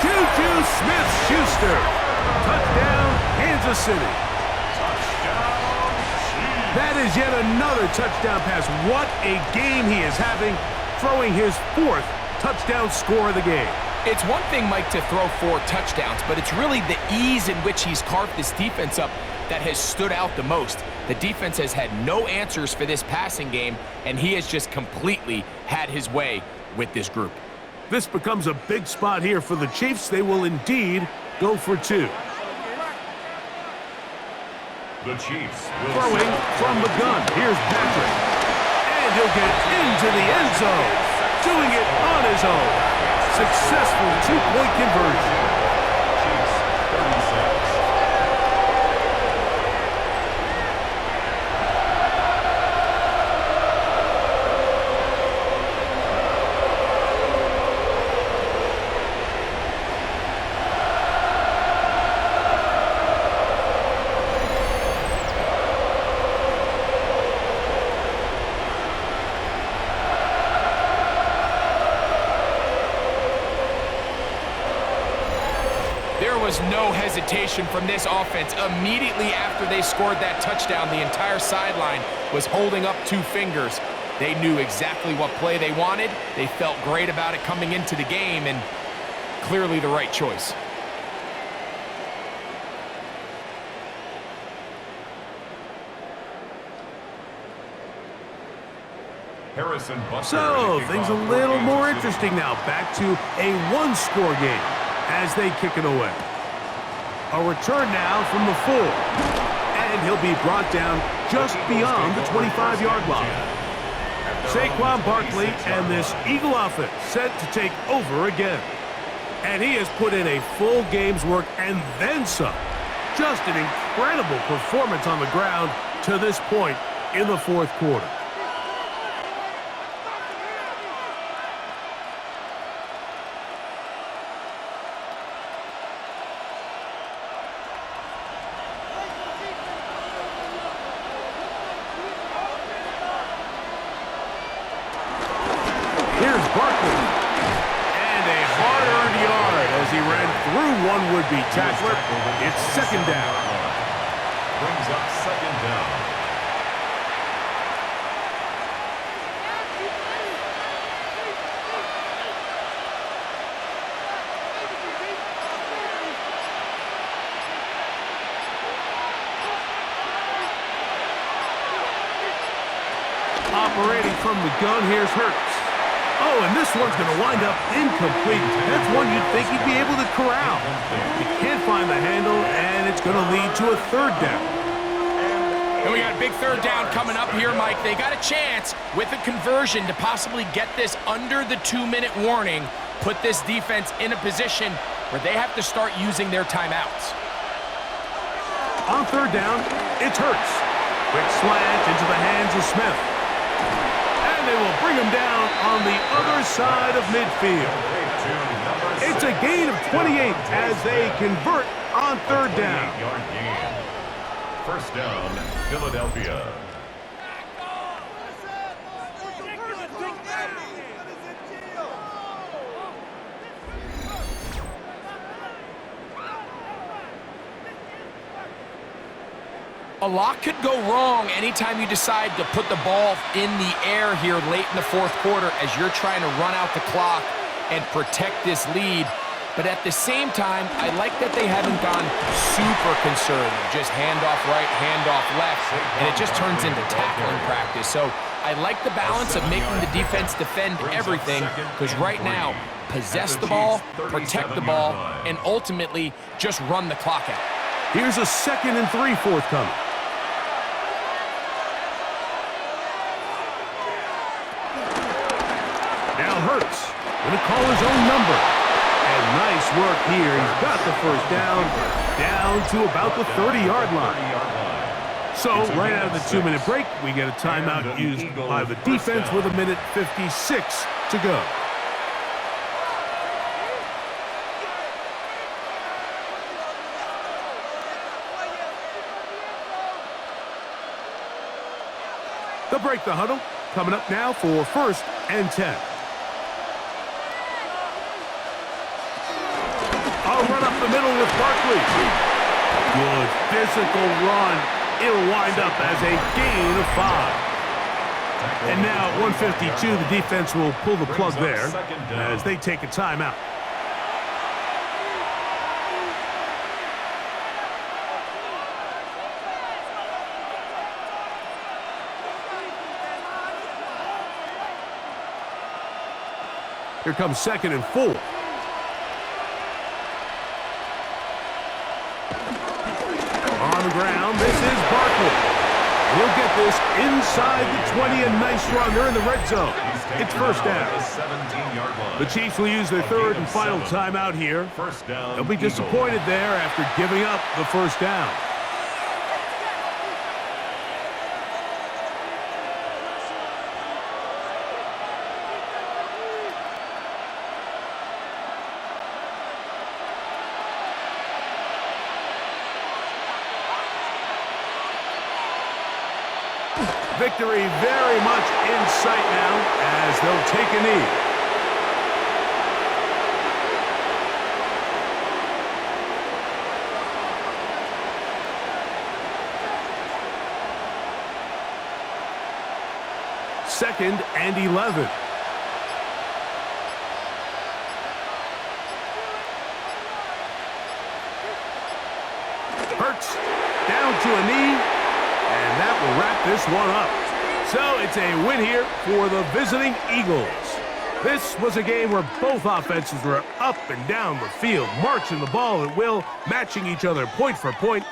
[SPEAKER 1] Juju Smith-Schuster. Touchdown, Kansas City. That is yet another touchdown pass. What a game he is having, throwing his 4th touchdown score of the game.
[SPEAKER 2] It's one thing, Mike, to throw 4 touchdowns, but it's really the ease in which he's carved this defense up that has stood out the most. The defense has had no answers for this passing game, and he has just completely had his way with this group.
[SPEAKER 1] This becomes a big spot here for the Chiefs. They will indeed go for 2.
[SPEAKER 3] The Chiefs will
[SPEAKER 1] throwing from the gun. Here's Patrick. And he'll get into the end zone. Doing it on his own. Successful 2-point conversion.
[SPEAKER 3] Chiefs 36.
[SPEAKER 2] No hesitation from this offense. Immediately after they scored that touchdown, the entire sideline was holding up 2 fingers. They knew exactly what play they wanted. They felt great about it coming into the game, and clearly the right choice.
[SPEAKER 1] So, things a little more interesting now. Back to a 1-score game as they kick it away. A return now from the 4. And he'll be brought down just beyond the 25-yard line. Saquon Barkley and this Eagle offense set to take over again. And he has put in a full game's work and then some. Just an incredible performance on the ground to this point in the fourth quarter. one would-be tackler. It's second down.
[SPEAKER 3] Brings up second down.
[SPEAKER 1] Operating from the gun, here's Hurts. Oh, and this one's going to wind up incomplete. That's one you'd think he'd be able to corral. He can't find the handle, and it's going to lead to a third down.
[SPEAKER 2] And we got a big third down coming up here, Mike. They got a chance with a conversion to possibly get this under the 2-minute warning, put this defense in a position where they have to start using their timeouts.
[SPEAKER 1] On third down, it's Hurts. Quick slant into the hands of Smith. And they will bring him down on the other side of midfield. It's a gain of 28 as they convert on third down.
[SPEAKER 3] First down, Philadelphia.
[SPEAKER 2] A lot could go wrong anytime you decide to put the ball in the air here late in the fourth quarter as you're trying to run out the clock and protect this lead. But at the same time, I like that they haven't gone super conservative. Just handoff right, handoff left, and it just turns into tackling practice. So I like the balance of making the defense defend everything, because right now, possess the ball, protect the ball, and ultimately just run the clock out.
[SPEAKER 1] Here's a 2nd and 3 forthcoming. Now Hurts going to call his own number. And nice work here. He's got the first down to about the 30-yard line. So right out of the 2-minute break, we get a timeout used by the defense with 1:56 to go. They'll break the huddle. Coming up now for 1st and 10. A run up the middle with Barkley. Good physical run. It'll wind up as a gain of 5. And now at 1:52, the defense will pull the plug there as they take a timeout. Here comes 2nd and 4. On the ground, this is Barkley. He'll get this inside the 20, a nice run. They're in the red zone. It's first down. The Chiefs will use their 3rd and final timeout here. They'll be disappointed there after giving up the first down. Victory very much in sight now as they'll take a knee. Second and 11. Hurts down to a knee. And that will wrap this one up. So it's a win here for the visiting Eagles. This was a game where both offenses were up and down the field, marching the ball at will, matching each other point for point,